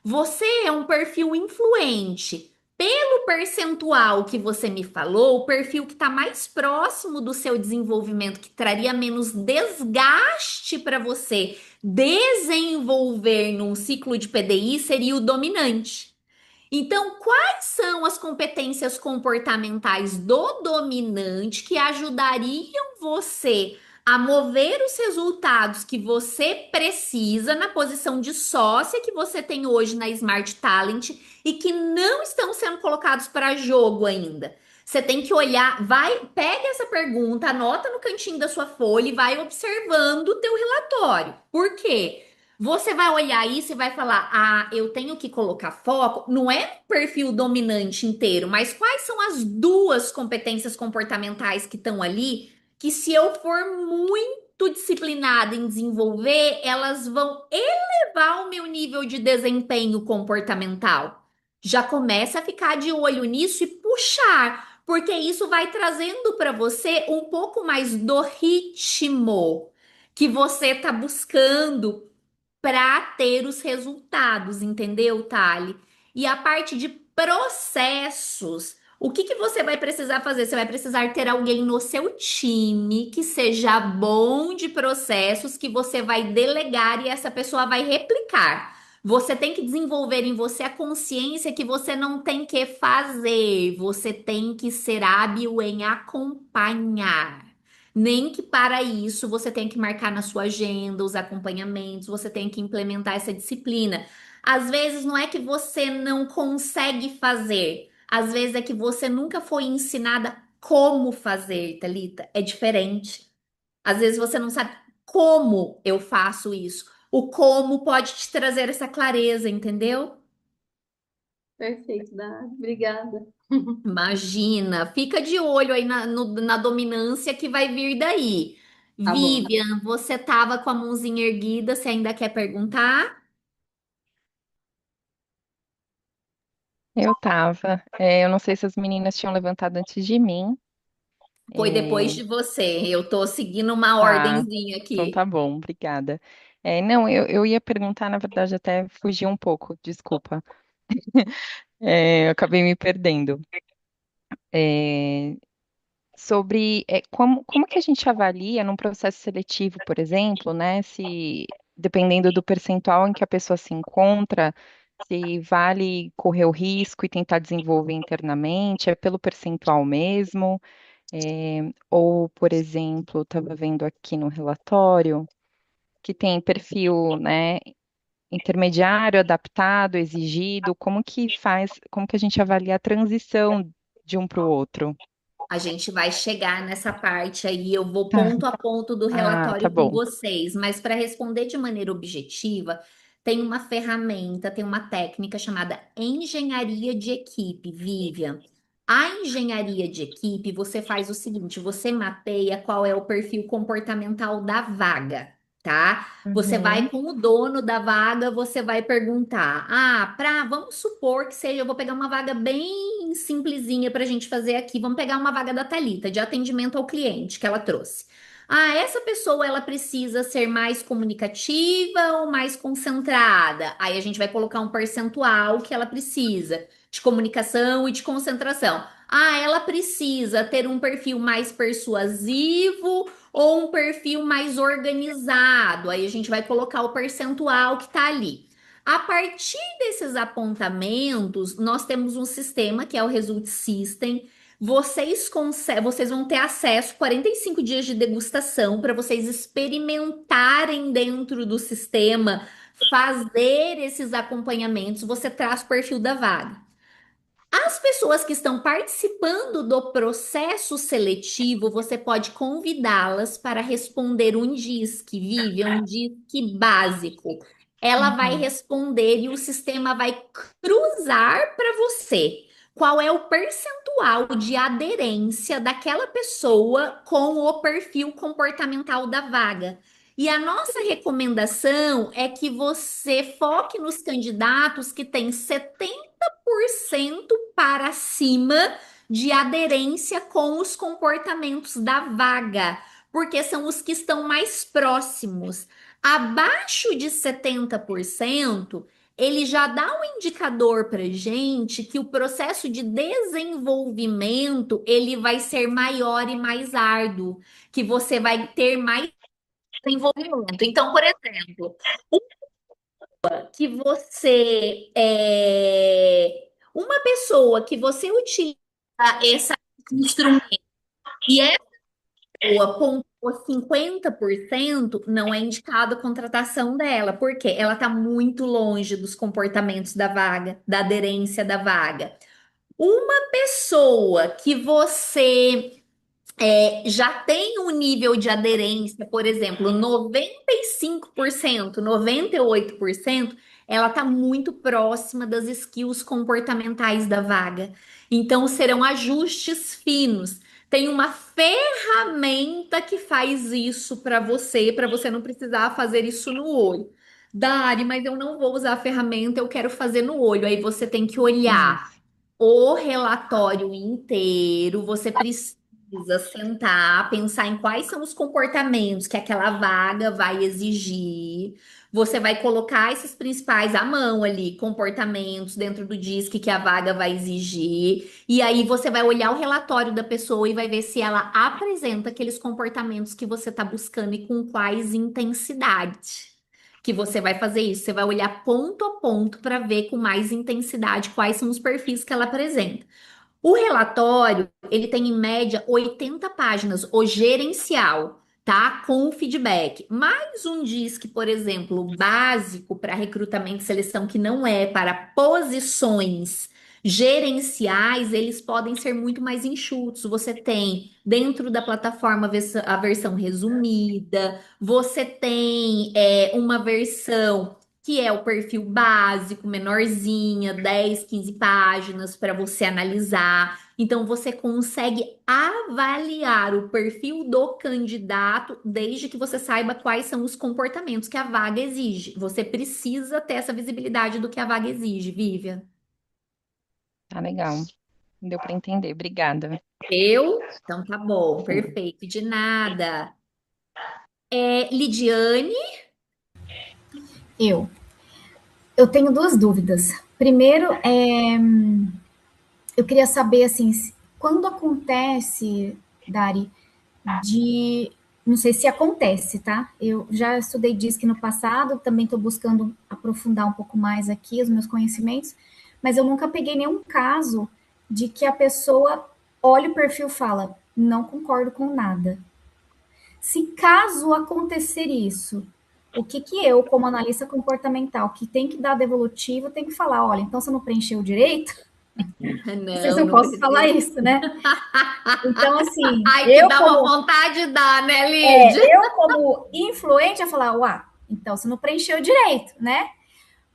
[SPEAKER 1] Você é um perfil influente. Pelo percentual que você me falou, o perfil que está mais próximo do seu desenvolvimento, que traria menos desgaste para você desenvolver num ciclo de PDI, seria o dominante. Então, quais são as competências comportamentais do dominante que ajudariam você a mover os resultados que você precisa na posição de sócia que você tem hoje na Smart Talent e que não estão sendo colocados para jogo ainda? Você tem que olhar, pega essa pergunta, anota no cantinho da sua folha e vai observando o teu relatório. Por quê? Você vai olhar isso e vai falar: ah, eu tenho que colocar foco. Não é o perfil dominante inteiro, mas quais são as 2 competências comportamentais que estão ali? Que se eu for muito muito disciplinada em desenvolver, elas vão elevar o meu nível de desempenho comportamental. Já começa a ficar de olho nisso e puxar, porque isso vai trazendo para você um pouco mais do ritmo que você está buscando para ter os resultados, entendeu, Thali? E a parte de processos, o que que você vai precisar fazer? Você vai precisar ter alguém no seu time que seja bom de processos, que você vai delegar e essa pessoa vai replicar. Você tem que desenvolver em você a consciência que você não tem que fazer, você tem que ser hábil em acompanhar. Nem que para isso você tem que marcar na sua agenda os acompanhamentos, você tem que implementar essa disciplina. Às vezes não é que você não consegue fazer, às vezes é que você nunca foi ensinada como fazer, Thalita. É diferente. Às vezes você não sabe como eu faço isso. O como pode te trazer essa clareza, entendeu?
[SPEAKER 2] Perfeito, Dá. Obrigada.
[SPEAKER 1] Imagina, fica de olho aí na dominância que vai vir daí.
[SPEAKER 2] Tá bom.
[SPEAKER 1] Vivian, você tava com a mãozinha erguida, você ainda quer perguntar?
[SPEAKER 4] Eu tava. Eu não sei se as meninas tinham levantado antes de mim.
[SPEAKER 1] Foi depois
[SPEAKER 4] É,
[SPEAKER 1] de você. Eu tô seguindo uma
[SPEAKER 4] tá,
[SPEAKER 1] ordenzinha
[SPEAKER 4] então tá
[SPEAKER 1] aqui.
[SPEAKER 4] bom, obrigada. Não, eu ia perguntar, na verdade, até fugi um pouco, desculpa. Eu acabei me perdendo. É, como que a gente avalia num processo seletivo, por exemplo, né? Se, dependendo do percentual em que a pessoa se encontra, se vale correr o risco e tentar desenvolver internamente, é pelo percentual mesmo. Ou, por exemplo, estava vendo aqui no relatório que tem perfil, né, intermediário, adaptado, exigido. Como que a gente avalia a transição de um para o outro?
[SPEAKER 1] A gente vai chegar nessa parte aí, eu vou
[SPEAKER 4] Tá.
[SPEAKER 1] ponto a ponto do
[SPEAKER 4] Ah, tá
[SPEAKER 1] relatório com
[SPEAKER 4] bom.
[SPEAKER 1] vocês, mas para responder de maneira objetiva, tem uma ferramenta, tem uma técnica chamada engenharia de equipe, Vivian. A engenharia de equipe, você faz o seguinte, você mapeia qual é o perfil comportamental da vaga, tá? Você vai
[SPEAKER 4] Uhum,
[SPEAKER 1] com o dono da vaga, você vai perguntar: vamos supor que seja, eu vou pegar uma vaga bem simplesinha para a gente fazer aqui. Vamos pegar uma vaga da Thalita, de atendimento ao cliente, que ela trouxe. Essa pessoa, ela precisa ser mais comunicativa ou mais concentrada? Aí a gente vai colocar um percentual que ela precisa de comunicação e de concentração. Ela precisa ter um perfil mais persuasivo ou um perfil mais organizado. Aí a gente vai colocar o percentual que está ali. A partir desses apontamentos, nós temos um sistema que é o Result System. Vocês vão ter acesso a 45 dias de degustação para vocês experimentarem dentro do sistema, fazer esses acompanhamentos. Você traz o perfil da vaga. As pessoas que estão participando do processo seletivo, você pode convidá-las para responder um DISC, Vivian, um DISC básico. Ela vai
[SPEAKER 4] uhum,
[SPEAKER 1] responder e o sistema vai cruzar para você qual é o percentual de aderência daquela pessoa com o perfil comportamental da vaga. E a nossa recomendação é que você foque nos candidatos que têm 70% para cima de aderência com os comportamentos da vaga, porque são os que estão mais próximos. Abaixo de 70%, ele já dá um indicador para gente que o processo de desenvolvimento ele vai ser maior e mais árduo, que você vai ter mais desenvolvimento. Então, por exemplo, que uma pessoa que você utiliza esse instrumento e essa pessoa pontuou 50%, não é indicado a contratação dela, porque ela está muito longe dos comportamentos da vaga, da aderência da vaga. Uma pessoa que você já tem um nível de aderência, por exemplo, 95%, 98%, ela está muito próxima das skills comportamentais da vaga. Então, serão ajustes finos. Tem uma ferramenta que faz isso para você não precisar fazer isso no olho. Dari, mas eu não vou usar a ferramenta, eu quero fazer no olho. Aí você tem que olhar
[SPEAKER 4] Isso.
[SPEAKER 1] o relatório inteiro, você precisa sentar, pensar em quais são os comportamentos que aquela vaga vai exigir. Você vai colocar esses principais à mão ali, comportamentos dentro do DISC que a vaga vai exigir. E aí você vai olhar o relatório da pessoa e vai ver se ela apresenta aqueles comportamentos que você está buscando e com quais intensidade que você vai fazer isso. Você vai olhar ponto a ponto para ver com mais intensidade quais são os perfis que ela apresenta. O relatório, ele tem em média 80 páginas, o gerencial, tá? Com o feedback. Mais um DISC, por exemplo, básico para recrutamento e seleção, que não é para posições gerenciais, eles podem ser muito mais enxutos. Você tem dentro da plataforma a versão resumida, você tem uma versão que é o perfil básico, menorzinha, 10, 15 páginas para você analisar. Então, você consegue avaliar o perfil do candidato desde que você saiba quais são os comportamentos que a vaga exige. Você precisa ter essa visibilidade do que a vaga exige, Vivian.
[SPEAKER 4] Tá legal. Deu para entender. Obrigada.
[SPEAKER 1] Eu? Então tá bom, perfeito. De nada. Lidiane,
[SPEAKER 6] Eu. Eu tenho duas dúvidas. Primeiro, eu queria saber, assim, quando acontece, Dari, de... Não sei se acontece, tá? Eu já estudei DISC no passado, também estou buscando aprofundar um pouco mais aqui os meus conhecimentos, mas eu nunca peguei nenhum caso de que a pessoa olha o perfil e fala, não concordo com nada. Se caso acontecer isso, o que que eu, como analista comportamental, que tem que dar devolutivo, tem que falar, olha, então você não preencheu direito? Não sei se
[SPEAKER 1] não,
[SPEAKER 6] eu
[SPEAKER 1] não
[SPEAKER 6] posso falar
[SPEAKER 1] precisa.
[SPEAKER 6] isso, né? Então, assim,
[SPEAKER 1] Ai, que dá uma vontade de dar, né, Lid?
[SPEAKER 6] eu como influente, eu falar, uá, então você não preencheu direito, né?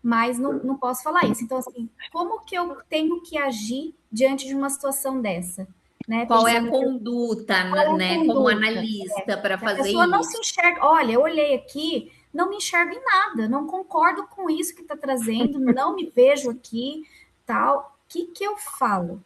[SPEAKER 6] Mas não posso falar isso. Então, assim, como que eu tenho que agir diante de uma situação dessa? Né?
[SPEAKER 1] Qual é a
[SPEAKER 6] Pensando
[SPEAKER 1] conduta,
[SPEAKER 6] qual é a
[SPEAKER 1] né, como
[SPEAKER 6] conduta.
[SPEAKER 1] analista para
[SPEAKER 6] Que a
[SPEAKER 1] fazer
[SPEAKER 6] pessoa não se
[SPEAKER 1] isso?
[SPEAKER 6] enxerga, olha, eu olhei aqui, não me enxergo em nada, não concordo com isso que está trazendo, não me vejo aqui, tal. O que que eu falo?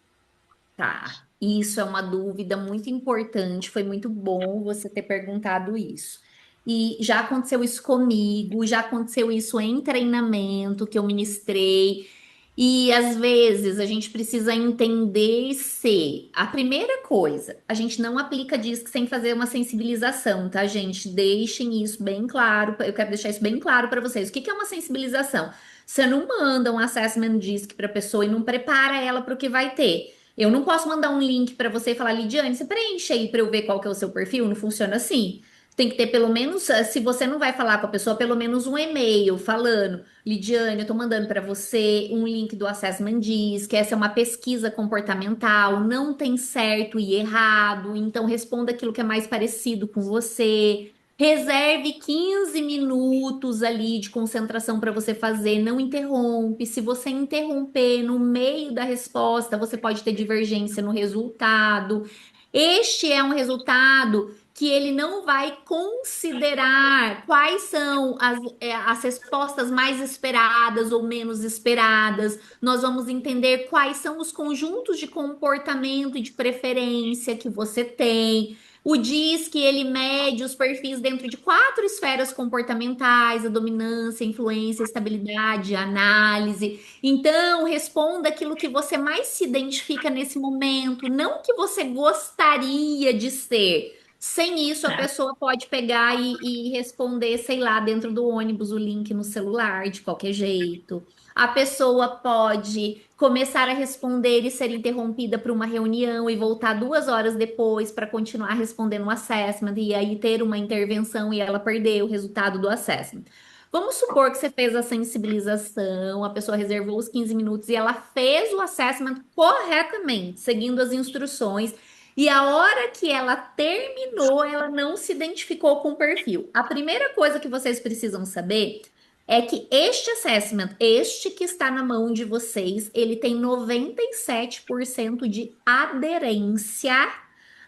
[SPEAKER 1] Tá, isso é uma dúvida muito importante, foi muito bom você ter perguntado isso. E já aconteceu isso comigo, já aconteceu isso em treinamento que eu ministrei. E às vezes a gente precisa entender se a primeira coisa, a gente não aplica DISC sem fazer uma sensibilização, tá, gente? Deixem isso bem claro, eu quero deixar isso bem claro para vocês. O que que é uma sensibilização? Você não manda um assessment DISC para a pessoa e não prepara ela para o que vai ter. Eu não posso mandar um link para você e falar, Lidiane, você preenche aí para eu ver qual que é o seu perfil. Não funciona assim. Tem que ter pelo menos, se você não vai falar com a pessoa, pelo menos um e-mail falando, Lidiane, eu tô mandando para você um link do Assessment Diz, que essa é uma pesquisa comportamental, não tem certo e errado, então responda aquilo que é mais parecido com você. Reserve 15 minutos ali de concentração para você fazer, não interrompe. Se você interromper no meio da resposta, você pode ter divergência no resultado. Este é um resultado que ele não vai considerar quais são as respostas mais esperadas ou menos esperadas. Nós vamos entender quais são os conjuntos de comportamento e de preferência que você tem. O diz que ele mede os perfis dentro de quatro esferas comportamentais: a dominância, a influência, a estabilidade, a análise. Então, responda aquilo que você mais se identifica nesse momento, não o que você gostaria de ser. Sem isso, a pessoa pode pegar e responder, sei lá, dentro do ônibus, o link no celular, de qualquer jeito. A pessoa pode começar a responder e ser interrompida por uma reunião e voltar 2 horas depois para continuar respondendo o assessment e aí ter uma intervenção e ela perder o resultado do assessment. Vamos supor que você fez a sensibilização, a pessoa reservou os 15 minutos e ela fez o assessment corretamente, seguindo as instruções. E a hora que ela terminou, ela não se identificou com o perfil. A primeira coisa que vocês precisam saber é que este assessment, este que está na mão de vocês, ele tem 97% de aderência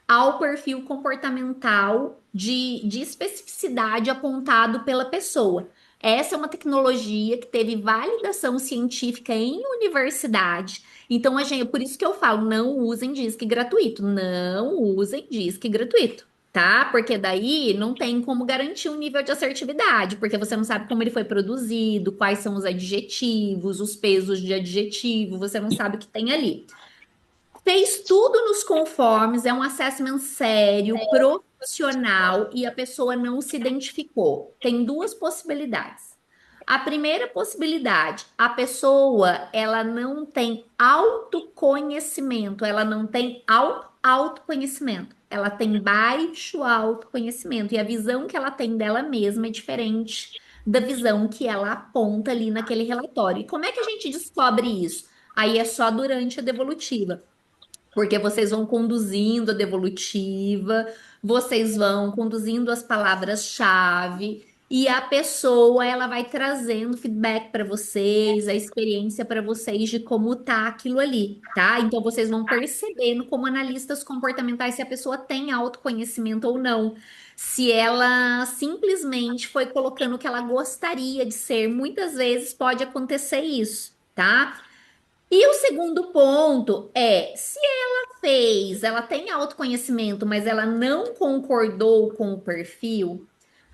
[SPEAKER 1] ao perfil comportamental de especificidade apontado pela pessoa. Essa é uma tecnologia que teve validação científica em universidade. Então, por isso que eu falo, não usem disque gratuito. Não usem disque gratuito, tá? Porque daí não tem como garantir um nível de assertividade, porque você não sabe como ele foi produzido, quais são os adjetivos, os pesos de adjetivo, você não sabe o que tem ali. Fez tudo nos conformes, é um assessment sério, profissional e a pessoa não se identificou. Tem duas possibilidades. A primeira possibilidade, a pessoa, ela não tem autoconhecimento, ela não tem autoconhecimento, ela tem baixo autoconhecimento e a visão que ela tem dela mesma é diferente da visão que ela aponta ali naquele relatório. E como é que a gente descobre isso? Aí é só durante a devolutiva. Porque vocês vão conduzindo a devolutiva, vocês vão conduzindo as palavras-chave e a pessoa ela vai trazendo feedback para vocês, a experiência para vocês de como tá aquilo ali, tá? Então vocês vão percebendo como analistas comportamentais se a pessoa tem autoconhecimento ou não. Se ela simplesmente foi colocando o que ela gostaria de ser, muitas vezes pode acontecer isso, tá? E o segundo ponto é, se ela tem autoconhecimento, mas ela não concordou com o perfil,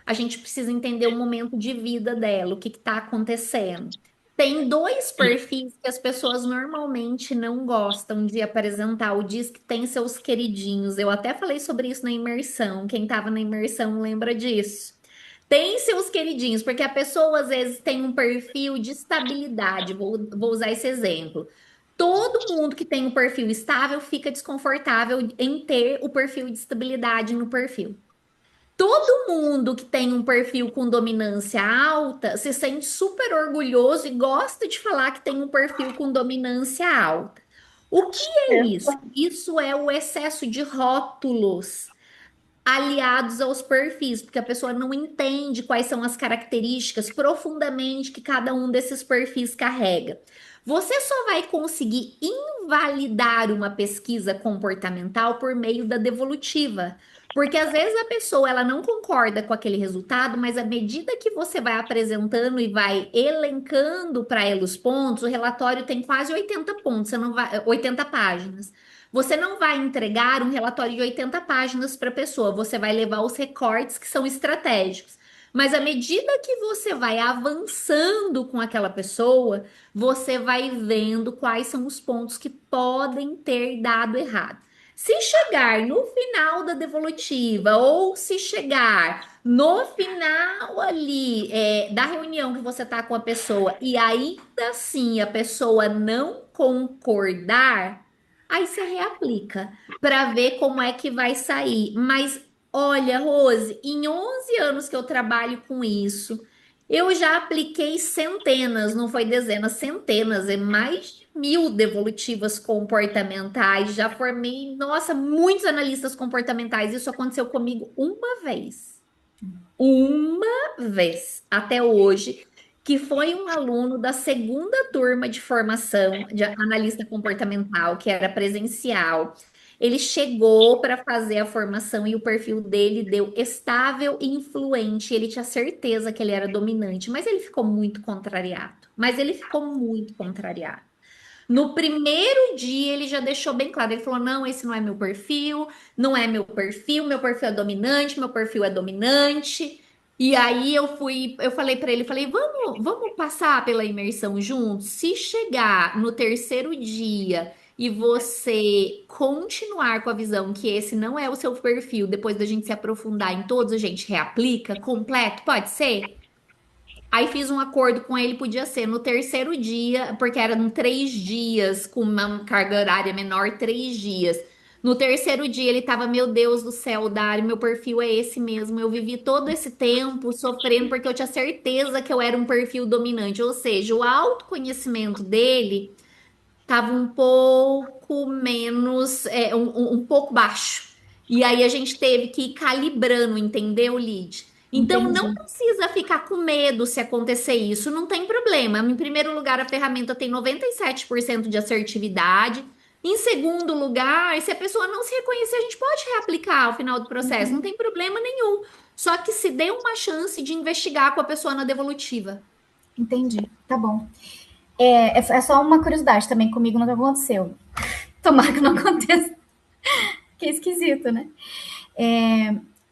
[SPEAKER 1] a gente precisa entender o momento de vida dela, o que está acontecendo. Tem dois perfis que as pessoas normalmente não gostam de apresentar. O diz que tem seus queridinhos. Eu até falei sobre isso na imersão. Quem estava na imersão lembra disso. Tem seus queridinhos, porque a pessoa às vezes tem um perfil de estabilidade. Vou usar esse exemplo. Todo mundo que tem um perfil estável fica desconfortável em ter o perfil de estabilidade no perfil. Todo mundo que tem um perfil com dominância alta se sente super orgulhoso e gosta de falar que tem um perfil com dominância alta. O que é isso? Isso é o excesso de rótulos aliados aos perfis, porque a pessoa não entende quais são as características profundamente que cada um desses perfis carrega. Você só vai conseguir invalidar uma pesquisa comportamental por meio da devolutiva. Porque às vezes a pessoa ela não concorda com aquele resultado, mas à medida que você vai apresentando e vai elencando para ela os pontos, o relatório tem quase 80 pontos, você não vai, 80 páginas. Você não vai entregar um relatório de 80 páginas para a pessoa, você vai levar os recortes que são estratégicos. Mas à medida que você vai avançando com aquela pessoa, você vai vendo quais são os pontos que podem ter dado errado. Se chegar no final da devolutiva, ou se chegar no final ali da reunião que você está com a pessoa, e ainda assim a pessoa não concordar, aí você reaplica para ver como é que vai sair. Mas olha, Rose, em 11 anos que eu trabalho com isso, eu já apliquei centenas, não foi dezenas, centenas, é mais de 1.000 devolutivas comportamentais. Já formei, nossa, muitos analistas comportamentais. Isso aconteceu comigo uma vez. Uma vez, até hoje, que foi um aluno da segunda turma de formação de analista comportamental, que era presencial. Ele chegou para fazer a formação e o perfil dele deu estável e influente. Ele tinha certeza que ele era dominante, mas ele ficou muito contrariado. Mas ele ficou muito contrariado. No primeiro dia, ele já deixou bem claro. Ele falou: não, esse não é meu perfil, não é meu perfil é dominante, meu perfil é dominante. E aí eu falei para ele, falei, vamos passar pela imersão juntos? Se chegar no terceiro dia e você continuar com a visão que esse não é o seu perfil, depois da gente se aprofundar em todos, a gente reaplica completo, pode ser? Aí fiz um acordo com ele, podia ser no terceiro dia, porque eram 3 dias, com uma carga horária menor, 3 dias. No terceiro dia ele tava, meu Deus do céu, Dari, meu perfil é esse mesmo. Eu vivi todo esse tempo sofrendo porque eu tinha certeza que eu era um perfil dominante. Ou seja, o autoconhecimento dele tava um pouco menos, um pouco baixo. E aí a gente teve que ir calibrando, entendeu, Lid? Então não
[SPEAKER 6] Entendi.
[SPEAKER 1] precisa ficar com medo se acontecer isso, não tem problema. Em primeiro lugar, a ferramenta tem 97% de assertividade. Em segundo lugar, se a pessoa não se reconhecer, a gente pode reaplicar ao final do processo, não tem problema nenhum. Só que se dê uma chance de investigar com a pessoa na devolutiva.
[SPEAKER 6] Entendi, tá bom. É só uma curiosidade também, comigo nunca aconteceu. Tomara que não aconteça, que é esquisito, né?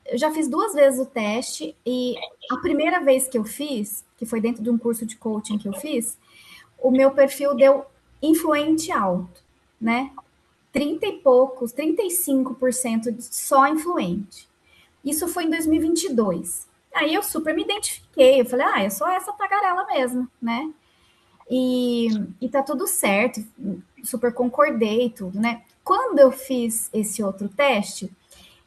[SPEAKER 6] Eu já fiz 2 vezes o teste e a primeira vez que eu fiz, que foi dentro de um curso de coaching que eu fiz, o meu perfil deu influente alto, né? 30 e poucos, 35% só influente. Isso foi em 2022. Aí eu super me identifiquei, eu falei, eu sou essa tagarela mesmo, né? E tá tudo certo, super concordei e tudo, né? Quando eu fiz esse outro teste,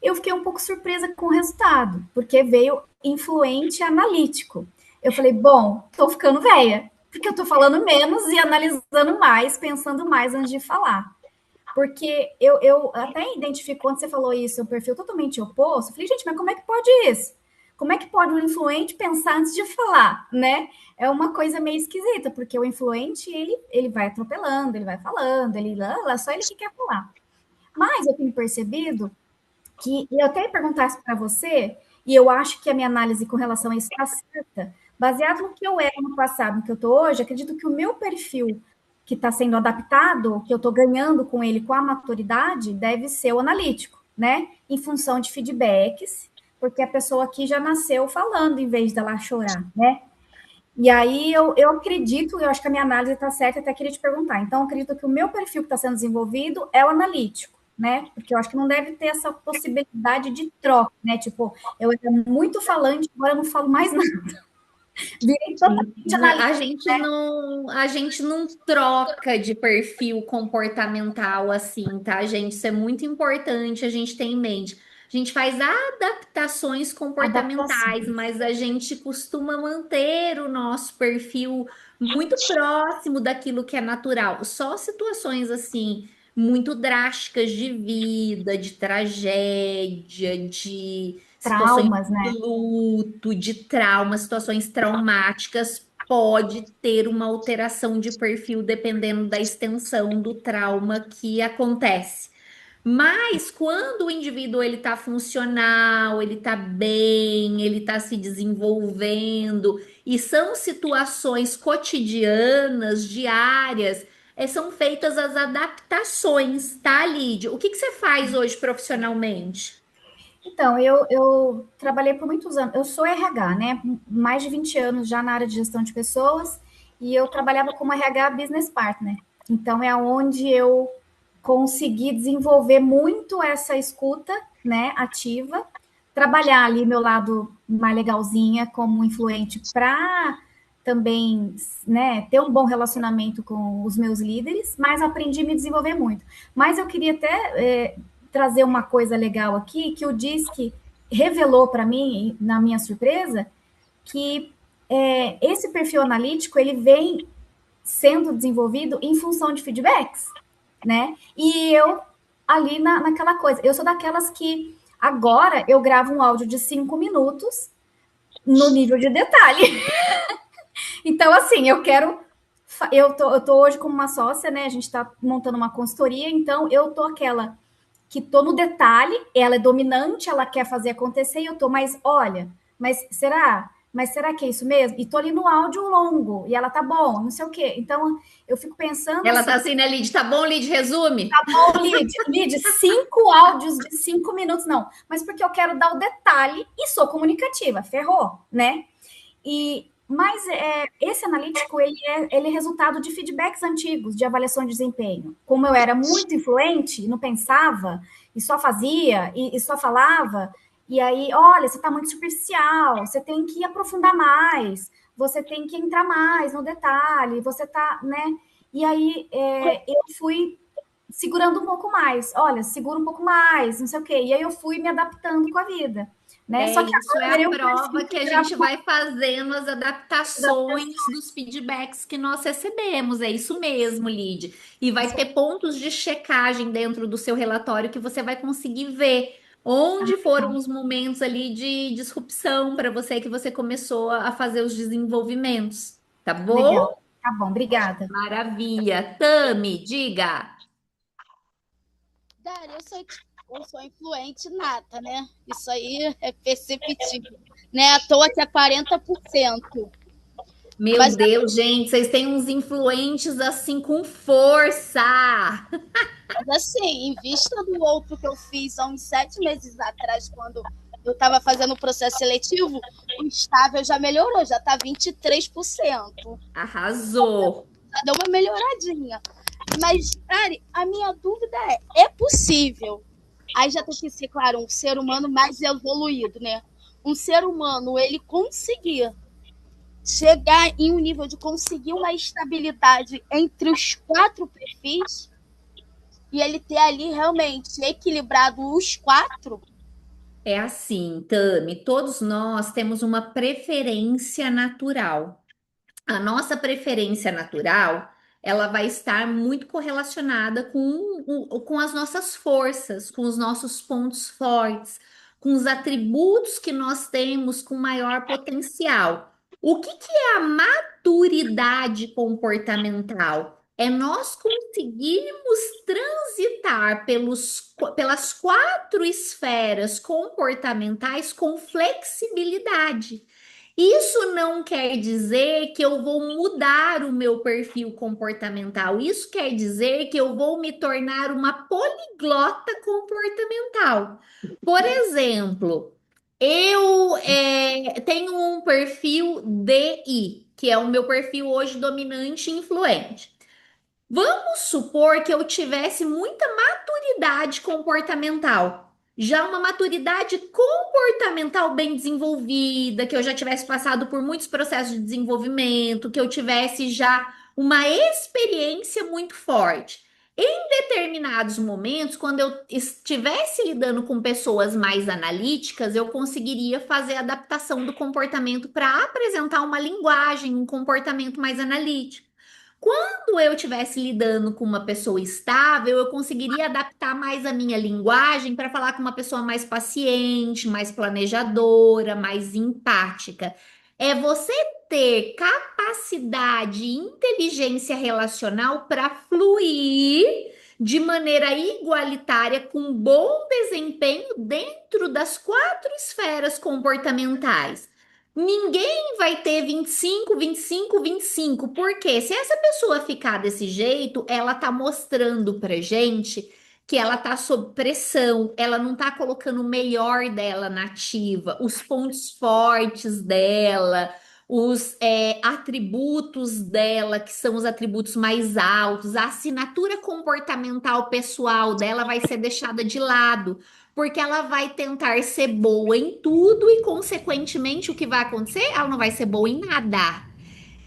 [SPEAKER 6] eu fiquei um pouco surpresa com o resultado, porque veio influente analítico. Eu falei, bom, tô ficando velha, porque eu tô falando menos e analisando mais, pensando mais antes de falar. Porque eu até identifico, quando você falou isso, um perfil totalmente oposto, eu falei, gente, mas como é que pode isso? Como é que pode um influente pensar antes de falar, né? É uma coisa meio esquisita, porque o influente, ele vai atropelando, ele vai falando, ele lá, só ele que quer falar. Mas eu tenho percebido que, e eu até ia perguntar isso para você, e eu acho que a minha análise com relação a isso está certa, baseado no que eu era no passado, no que eu estou hoje, acredito que o meu perfil que está sendo adaptado, que eu estou ganhando com ele, com a maturidade, deve ser o analítico, né? Em função de feedbacks, porque a pessoa aqui já nasceu falando em vez dela chorar, né? E aí eu acredito, eu acho que a minha análise está certa, até queria te perguntar. Então, eu acredito que o meu perfil que está sendo desenvolvido é o analítico, né? Porque eu acho que não deve ter essa possibilidade de troca, né? Tipo, eu era muito falante, agora eu não falo mais nada. Virei totalmente analítica.
[SPEAKER 1] A gente não troca de perfil comportamental assim, tá, gente? Isso é muito importante a gente ter em mente. A gente faz adaptações comportamentais,
[SPEAKER 6] Adaptações.
[SPEAKER 1] mas a gente costuma manter o nosso perfil muito próximo daquilo que é natural. Só situações assim muito drásticas de vida, de tragédia, de situações
[SPEAKER 6] Traumas,
[SPEAKER 1] de
[SPEAKER 6] né?
[SPEAKER 1] luto, de trauma, situações traumáticas, pode ter uma alteração de perfil dependendo da extensão do trauma que acontece. Mas quando o indivíduo ele está funcional, ele está bem, ele está se desenvolvendo, e são situações cotidianas, diárias, são feitas as adaptações, tá, Lídia? O que que você faz hoje profissionalmente?
[SPEAKER 6] Então, eu trabalhei por muitos anos. Eu sou RH, né? Mais de 20 anos já na área de gestão de pessoas, e eu trabalhava como RH Business Partner. Então, é onde eu consegui desenvolver muito essa escuta, né, ativa, trabalhar ali meu lado mais legalzinha como influente para também, né, ter um bom relacionamento com os meus líderes, mas aprendi a me desenvolver muito. Mas eu queria até trazer uma coisa legal aqui, que o Disque revelou para mim, na minha surpresa, que esse perfil analítico, ele vem sendo desenvolvido em função de feedbacks, né? E eu, ali naquela coisa, eu sou daquelas que agora eu gravo um áudio de 5 minutos no nível de detalhe. Então, assim, eu quero. Eu tô hoje como uma sócia, né? A gente está montando uma consultoria, então eu tô aquela que tô no detalhe, ela é dominante, ela quer fazer acontecer, e eu tô, mas olha, mas será? Mas será que é isso mesmo? E tô ali no áudio longo, e ela tá bom, não sei o quê. Então, eu fico pensando
[SPEAKER 1] Ela tá
[SPEAKER 6] assim,
[SPEAKER 1] assim, né, Lídia? Tá bom, Lídia? Resume?
[SPEAKER 6] oh, Lid, 5 áudios de 5 minutos, não. Mas porque eu quero dar o detalhe e sou comunicativa, ferrou, né? Mas esse analítico, ele é resultado de feedbacks antigos, de avaliação de desempenho. Como eu era muito influente, não pensava, e só fazia, e só falava, e aí, olha, você está muito superficial, você tem que aprofundar mais, você tem que entrar mais no detalhe, você está, né? E aí eu fui segurando um pouco mais, olha, segura um pouco mais, não sei o quê. E aí eu fui me adaptando com a vida, né? Só que
[SPEAKER 1] Isso
[SPEAKER 6] agora
[SPEAKER 1] é
[SPEAKER 6] eu
[SPEAKER 1] a
[SPEAKER 6] virei um
[SPEAKER 1] prova
[SPEAKER 6] perfil
[SPEAKER 1] que
[SPEAKER 6] que
[SPEAKER 1] a
[SPEAKER 6] grava
[SPEAKER 1] gente vai fazendo as adaptações dos feedbacks que nós recebemos. É isso mesmo, Lid. E vai ter pontos de checagem dentro do seu relatório que você vai conseguir ver onde foram os momentos ali de disrupção para você que você começou a fazer os desenvolvimentos. Tá
[SPEAKER 6] legal.
[SPEAKER 1] bom?
[SPEAKER 6] Tá bom, obrigada.
[SPEAKER 1] Maravilha. Tami, diga.
[SPEAKER 7] Dari, eu sou influente nata, né? Isso aí é perceptível. Né? À toa que é 40%.
[SPEAKER 1] Meu
[SPEAKER 7] Mas
[SPEAKER 1] Deus, gente, vocês têm uns influentes assim com força.
[SPEAKER 7] assim, em vista do outro que eu fiz há uns 7 meses atrás, quando eu estava fazendo o processo seletivo, o estável já melhorou, já está 23%.
[SPEAKER 1] Arrasou.
[SPEAKER 7] Já deu uma melhoradinha. Mas, Ari, a minha dúvida é possível? Aí já tem que ser, claro, um ser humano mais evoluído, né? Um ser humano, ele conseguir chegar em um nível de conseguir uma estabilidade entre os 4 perfis e ele ter ali realmente equilibrado os 4.
[SPEAKER 1] É assim, Tami, todos nós temos uma preferência natural. A nossa preferência natural, ela vai estar muito correlacionada com as nossas forças, com os nossos pontos fortes, com os atributos que nós temos com maior potencial. O que que é a maturidade comportamental? É nós conseguirmos transitar pelas 4 esferas comportamentais com flexibilidade. Isso não quer dizer que eu vou mudar o meu perfil comportamental. Isso quer dizer que eu vou me tornar uma poliglota comportamental. Por exemplo, eu tenho um perfil DI, que é o meu perfil hoje dominante e influente. Vamos supor que eu tivesse muita maturidade comportamental. Já uma maturidade comportamental bem desenvolvida, que eu já tivesse passado por muitos processos de desenvolvimento, que eu tivesse já uma experiência muito forte. Em determinados momentos, quando eu estivesse lidando com pessoas mais analíticas, eu conseguiria fazer adaptação do comportamento para apresentar uma linguagem, um comportamento mais analítico. Quando eu estivesse lidando com uma pessoa estável, eu conseguiria adaptar mais a minha linguagem para falar com uma pessoa mais paciente, mais planejadora, mais empática. É você ter capacidade e inteligência relacional para fluir de maneira igualitária, com bom desempenho dentro das 4 esferas comportamentais. Ninguém vai ter 25, 25, 25. Porque se essa pessoa ficar desse jeito, ela tá mostrando pra gente que ela tá sob pressão, ela não tá colocando o melhor dela na ativa, os pontos fortes dela, os atributos dela, que são os atributos mais altos, a assinatura comportamental pessoal dela vai ser deixada de lado porque ela vai tentar ser boa em tudo e, consequentemente, o que vai acontecer? Ela não vai ser boa em nada.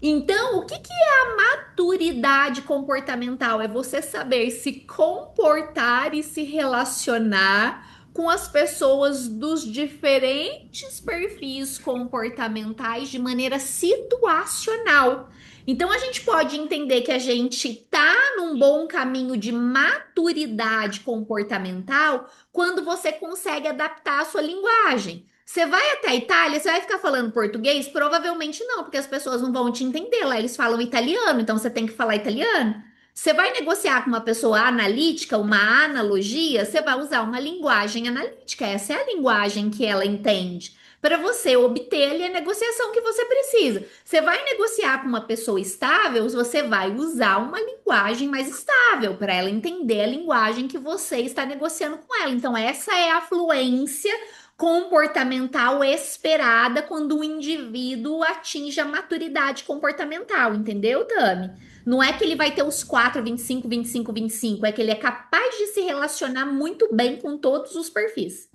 [SPEAKER 1] Então, o que que é a maturidade comportamental? É você saber se comportar e se relacionar com as pessoas dos diferentes perfis comportamentais de maneira situacional. Então, a gente pode entender que a gente tá num bom caminho de maturidade comportamental quando você consegue adaptar a sua linguagem. Você vai até a Itália, você vai ficar falando português? Provavelmente não, porque as pessoas não vão te entender. Lá eles falam italiano, então você tem que falar italiano. Você vai negociar com uma pessoa analítica, uma analogia, você vai usar uma linguagem analítica. Essa é a linguagem que ela entende. Para você obter ali a negociação que você precisa. Você vai negociar com uma pessoa estável, você vai usar uma linguagem mais estável para ela entender a linguagem que você está negociando com ela. Então, essa é a fluência comportamental esperada quando o indivíduo atinge a maturidade comportamental, entendeu, Tami? Não é que ele vai ter os 4, 25, 25, 25, é que ele é capaz de se relacionar muito bem com todos os perfis.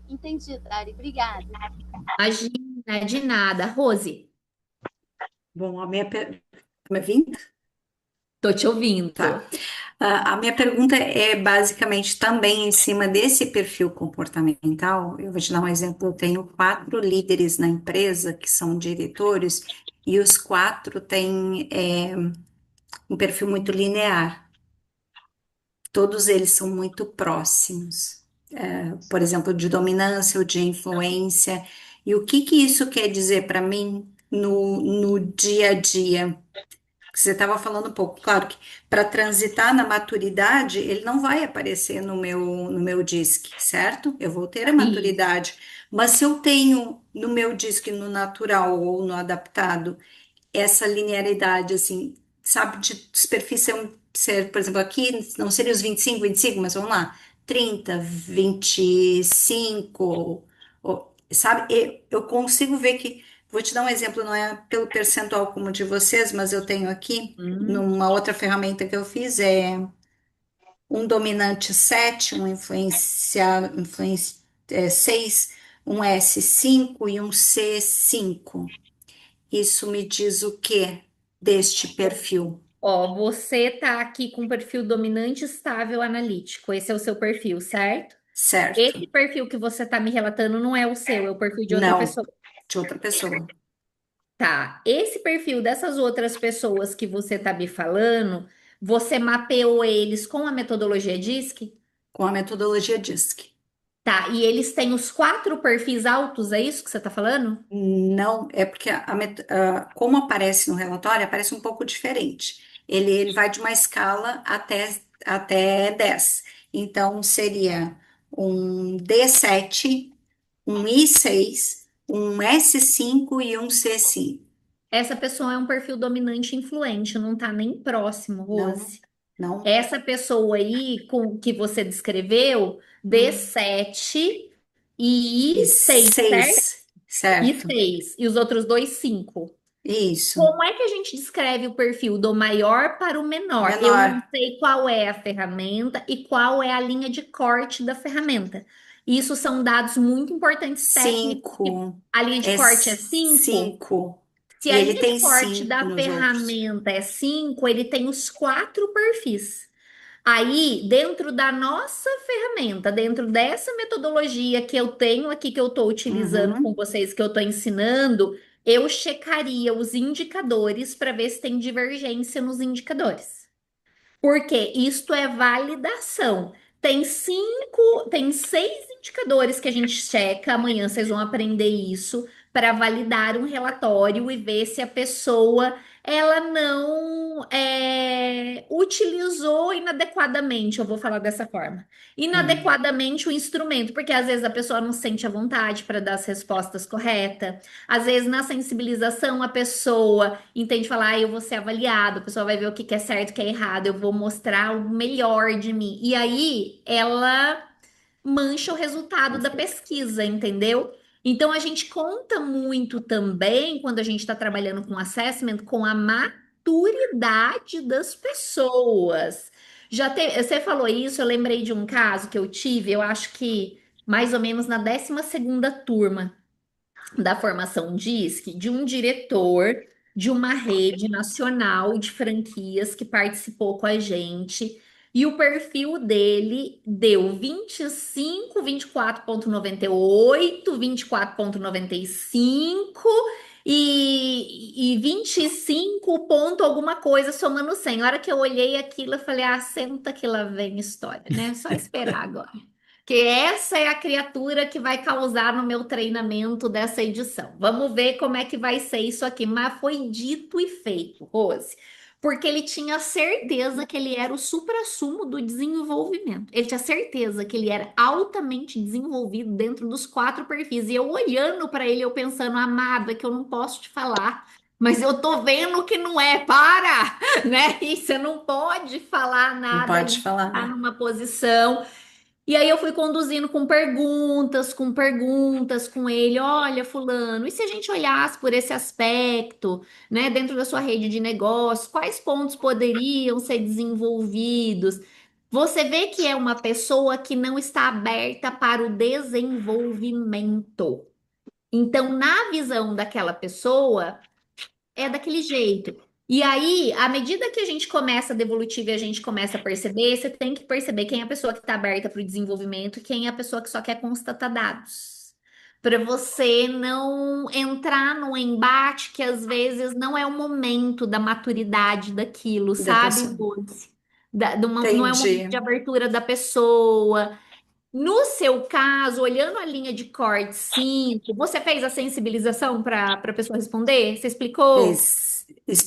[SPEAKER 7] Entendi, Dari. Obrigada.
[SPEAKER 1] Imagina, de nada. Rose,
[SPEAKER 8] Bom, Tá me ouvindo?
[SPEAKER 1] tô te ouvindo.
[SPEAKER 8] Tá. A minha pergunta é basicamente também em cima desse perfil comportamental. Eu vou te dar um exemplo. Eu tenho 4 líderes na empresa que são diretores e os 4 têm um perfil muito linear. Todos eles são muito próximos. Por exemplo, de dominância ou de influência. E o que que isso quer dizer para mim no dia a dia? Você estava falando um pouco, claro que para transitar na maturidade, ele não vai aparecer no meu DISC, certo? Eu vou ter a
[SPEAKER 1] Isso.
[SPEAKER 8] maturidade, mas se eu tenho no meu DISC no natural ou no adaptado essa linearidade, assim, sabe, de perfis ser, por exemplo, aqui não seria os 25, mas vamos lá, 30, 25, sabe? Eu consigo ver que, vou te dar um exemplo, não é pelo percentual como o de vocês, mas eu tenho aqui,
[SPEAKER 1] Hum.
[SPEAKER 8] numa outra ferramenta que eu fiz, um dominante 7, influência 6, um S5 e um C5. Isso me diz o que deste perfil,
[SPEAKER 1] Ó, você tá aqui com perfil dominante estável analítico. Esse é o seu perfil, certo? Esse
[SPEAKER 8] certo?
[SPEAKER 1] perfil que você tá me relatando não é o seu, é o perfil de outra
[SPEAKER 8] Não,
[SPEAKER 1] pessoa.
[SPEAKER 8] de outra pessoa.
[SPEAKER 1] Tá. Esse perfil dessas outras pessoas que você tá me falando, você mapeou eles com a metodologia DISC?
[SPEAKER 8] Com a metodologia DISC.
[SPEAKER 1] Tá. E eles têm os quatro perfis altos, é isso que você tá falando?
[SPEAKER 8] Não, é porque como aparece no relatório, aparece um pouco diferente. Ele vai de uma escala até 10. Então, seria um D7, um I6, um S5 e um C5.
[SPEAKER 1] Essa pessoa é um perfil dominante influente, não tá nem próximo,
[SPEAKER 8] Não,
[SPEAKER 1] Rose.
[SPEAKER 8] não.
[SPEAKER 1] Essa pessoa aí com que você descreveu,
[SPEAKER 8] Hum.
[SPEAKER 1] D7
[SPEAKER 8] E
[SPEAKER 1] e I6, certo?
[SPEAKER 8] seis,
[SPEAKER 1] E
[SPEAKER 8] certo?
[SPEAKER 1] 6. E os outros dois, 5.
[SPEAKER 8] Isso.
[SPEAKER 1] Como é que a gente descreve o perfil do maior para o menor? Eu
[SPEAKER 8] Menor.
[SPEAKER 1] não sei qual é a ferramenta e qual é a linha de corte da ferramenta. Isso são dados muito importantes técnicos, que
[SPEAKER 8] 5.
[SPEAKER 1] a linha de
[SPEAKER 8] É
[SPEAKER 1] corte é 5.
[SPEAKER 8] 5.
[SPEAKER 1] Se
[SPEAKER 8] E
[SPEAKER 1] a
[SPEAKER 8] ele
[SPEAKER 1] linha de
[SPEAKER 8] tem
[SPEAKER 1] corte
[SPEAKER 8] 5
[SPEAKER 1] da
[SPEAKER 8] nos outros.
[SPEAKER 1] ferramenta é 5, ele tem os quatro perfis. Aí, dentro da nossa ferramenta, dentro dessa metodologia que eu tenho aqui, que eu estou utilizando com
[SPEAKER 8] Uhum.
[SPEAKER 1] vocês, que eu estou ensinando, eu checaria os indicadores para ver se tem divergência nos indicadores. Porque isto é validação. Tem 6 indicadores que a gente checa. Amanhã vocês vão aprender isso para validar um relatório e ver se a pessoa ela não utilizou inadequadamente, eu vou falar dessa forma,
[SPEAKER 8] Hum.
[SPEAKER 1] inadequadamente o instrumento, porque às vezes a pessoa não sente a vontade para dar as respostas corretas. Às vezes, na sensibilização, a pessoa entende falar, eu vou ser avaliado, a pessoa vai ver o que que é certo, o que é errado, eu vou mostrar o melhor de mim. E aí, ela mancha o resultado da pesquisa, entendeu? Então, a gente conta muito também, quando a gente está trabalhando com assessment, com a maturidade das pessoas. Você falou isso, eu lembrei de um caso que eu tive, eu acho que mais ou menos na 12ª turma da formação DISC de um diretor de uma rede nacional de franquias que participou com a gente. E o perfil dele deu 25, 24,98, 24,95 e 25 ponto alguma coisa somando 100. A hora que eu olhei aquilo, eu falei, ah, senta que lá vem história, né? Só esperar agora. Que essa é a criatura que vai causar no meu treinamento dessa edição. Vamos ver como é que vai ser isso aqui. Mas foi dito e feito, Rose. Porque ele tinha certeza que ele era o suprassumo do desenvolvimento. Ele tinha certeza que ele era altamente desenvolvido dentro dos quatro perfis. E eu olhando para ele, eu pensando, amada, que eu não posso te falar. Mas eu tô vendo que não é, para, né? E você não pode falar
[SPEAKER 8] Não
[SPEAKER 1] nada,
[SPEAKER 8] pode
[SPEAKER 1] ele
[SPEAKER 8] falar,
[SPEAKER 1] tá
[SPEAKER 8] né?
[SPEAKER 1] numa posição. E aí eu fui conduzindo com perguntas com ele. Olha, fulano, e se a gente olhasse por esse aspecto, né, dentro da sua rede de negócios, quais pontos poderiam ser desenvolvidos? Você vê que é uma pessoa que não está aberta para o desenvolvimento. Então, na visão daquela pessoa, é daquele jeito. E aí, à medida que a gente começa a devolutiva e a gente começa a perceber, você tem que perceber quem é a pessoa que está aberta para o desenvolvimento e quem é a pessoa que só quer constatar dados. Para você não entrar num embate que às vezes não é o momento da maturidade daquilo,
[SPEAKER 8] Da
[SPEAKER 1] sabe,
[SPEAKER 8] pessoa.
[SPEAKER 1] Rose? Não é o momento de
[SPEAKER 8] Entendi.
[SPEAKER 1] abertura da pessoa. No seu caso, olhando a linha de corte 5, você fez a sensibilização para a pessoa responder? Você explicou?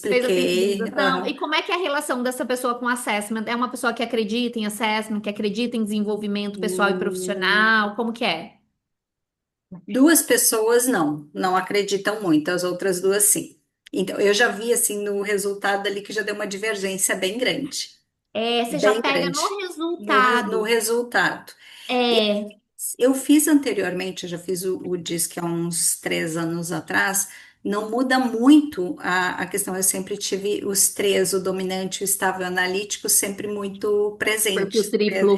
[SPEAKER 1] Fez a
[SPEAKER 8] expliquei.
[SPEAKER 1] pesquisa. Não, e como é que é a relação dessa pessoa com assessment? É uma pessoa que acredita em assessment, que acredita em desenvolvimento pessoal e
[SPEAKER 8] Hum,
[SPEAKER 1] profissional? Como que é?
[SPEAKER 8] Duas pessoas não acreditam muito, as outras duas sim. Então, eu já vi assim no resultado ali que já deu uma divergência
[SPEAKER 1] É, você já
[SPEAKER 8] bem
[SPEAKER 1] pega
[SPEAKER 8] grande
[SPEAKER 1] no
[SPEAKER 8] no
[SPEAKER 1] resultado.
[SPEAKER 8] resultado.
[SPEAKER 1] É,
[SPEAKER 8] Eu fiz anteriormente, eu já fiz o DISC há uns 3 anos atrás. Não muda muito a questão. Eu sempre tive os três, o dominante, o estável e o analítico, sempre muito
[SPEAKER 1] perfil
[SPEAKER 8] presentes.
[SPEAKER 1] triplo.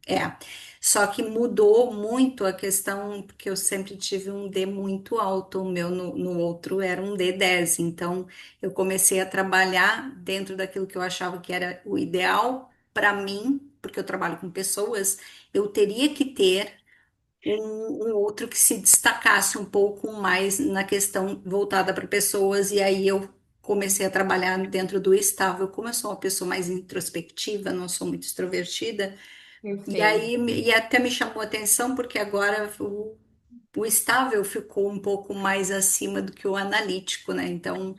[SPEAKER 8] É. Só que mudou muito a questão, porque eu sempre tive um D muito alto, o meu no outro era um D10. Então, eu comecei a trabalhar dentro daquilo que eu achava que era o ideal para mim, porque eu trabalho com pessoas, eu teria que ter um outro que se destacasse um pouco mais na questão voltada para pessoas, e aí eu comecei a trabalhar dentro do estável. Como eu sou uma pessoa mais introspectiva, não sou muito extrovertida, e
[SPEAKER 1] Perfeito.
[SPEAKER 8] aí e até me chamou a atenção, porque agora o estável ficou um pouco mais acima do que o analítico, né? Então,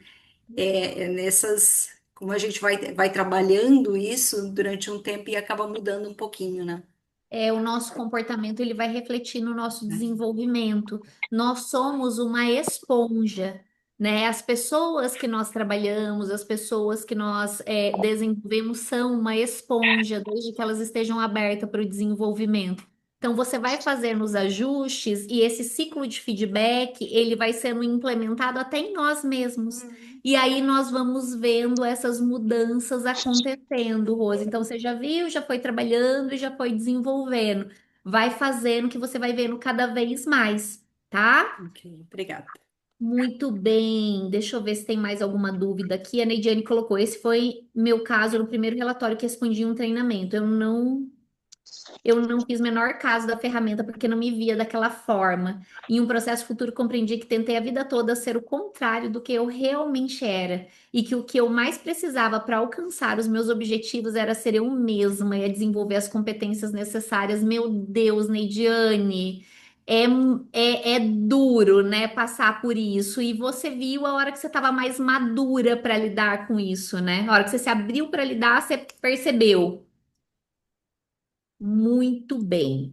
[SPEAKER 8] é nessas. Como a gente vai trabalhando isso durante um tempo e acaba mudando um pouquinho, né?
[SPEAKER 1] O nosso comportamento ele vai refletir no nosso desenvolvimento. Nós somos uma esponja, né? As pessoas que nós trabalhamos, as pessoas que nós desenvolvemos são uma esponja, desde que elas estejam abertas para o desenvolvimento. Então, você vai fazendo os ajustes e esse ciclo de feedback, ele vai sendo implementado até em nós mesmos. E aí nós vamos vendo essas mudanças acontecendo, Rose. Então você já viu, já foi trabalhando e já foi desenvolvendo. Vai fazendo que você vai vendo cada vez mais, tá?
[SPEAKER 8] Ok, obrigada.
[SPEAKER 1] Muito bem. Deixa eu ver se tem mais alguma dúvida aqui. A Neidiane colocou: esse foi meu caso no primeiro relatório que respondi em um treinamento. Eu não fiz menor caso da ferramenta porque não me via daquela forma. Em um processo futuro, compreendi que tentei a vida toda ser o contrário do que eu realmente era e que o que eu mais precisava para alcançar os meus objetivos era ser eu mesma e a desenvolver as competências necessárias. Meu Deus, Neidiane, é, é duro, né, passar por isso. E você viu a hora que você estava mais madura para lidar com isso, né? A hora que você se abriu para lidar, você percebeu. Muito bem.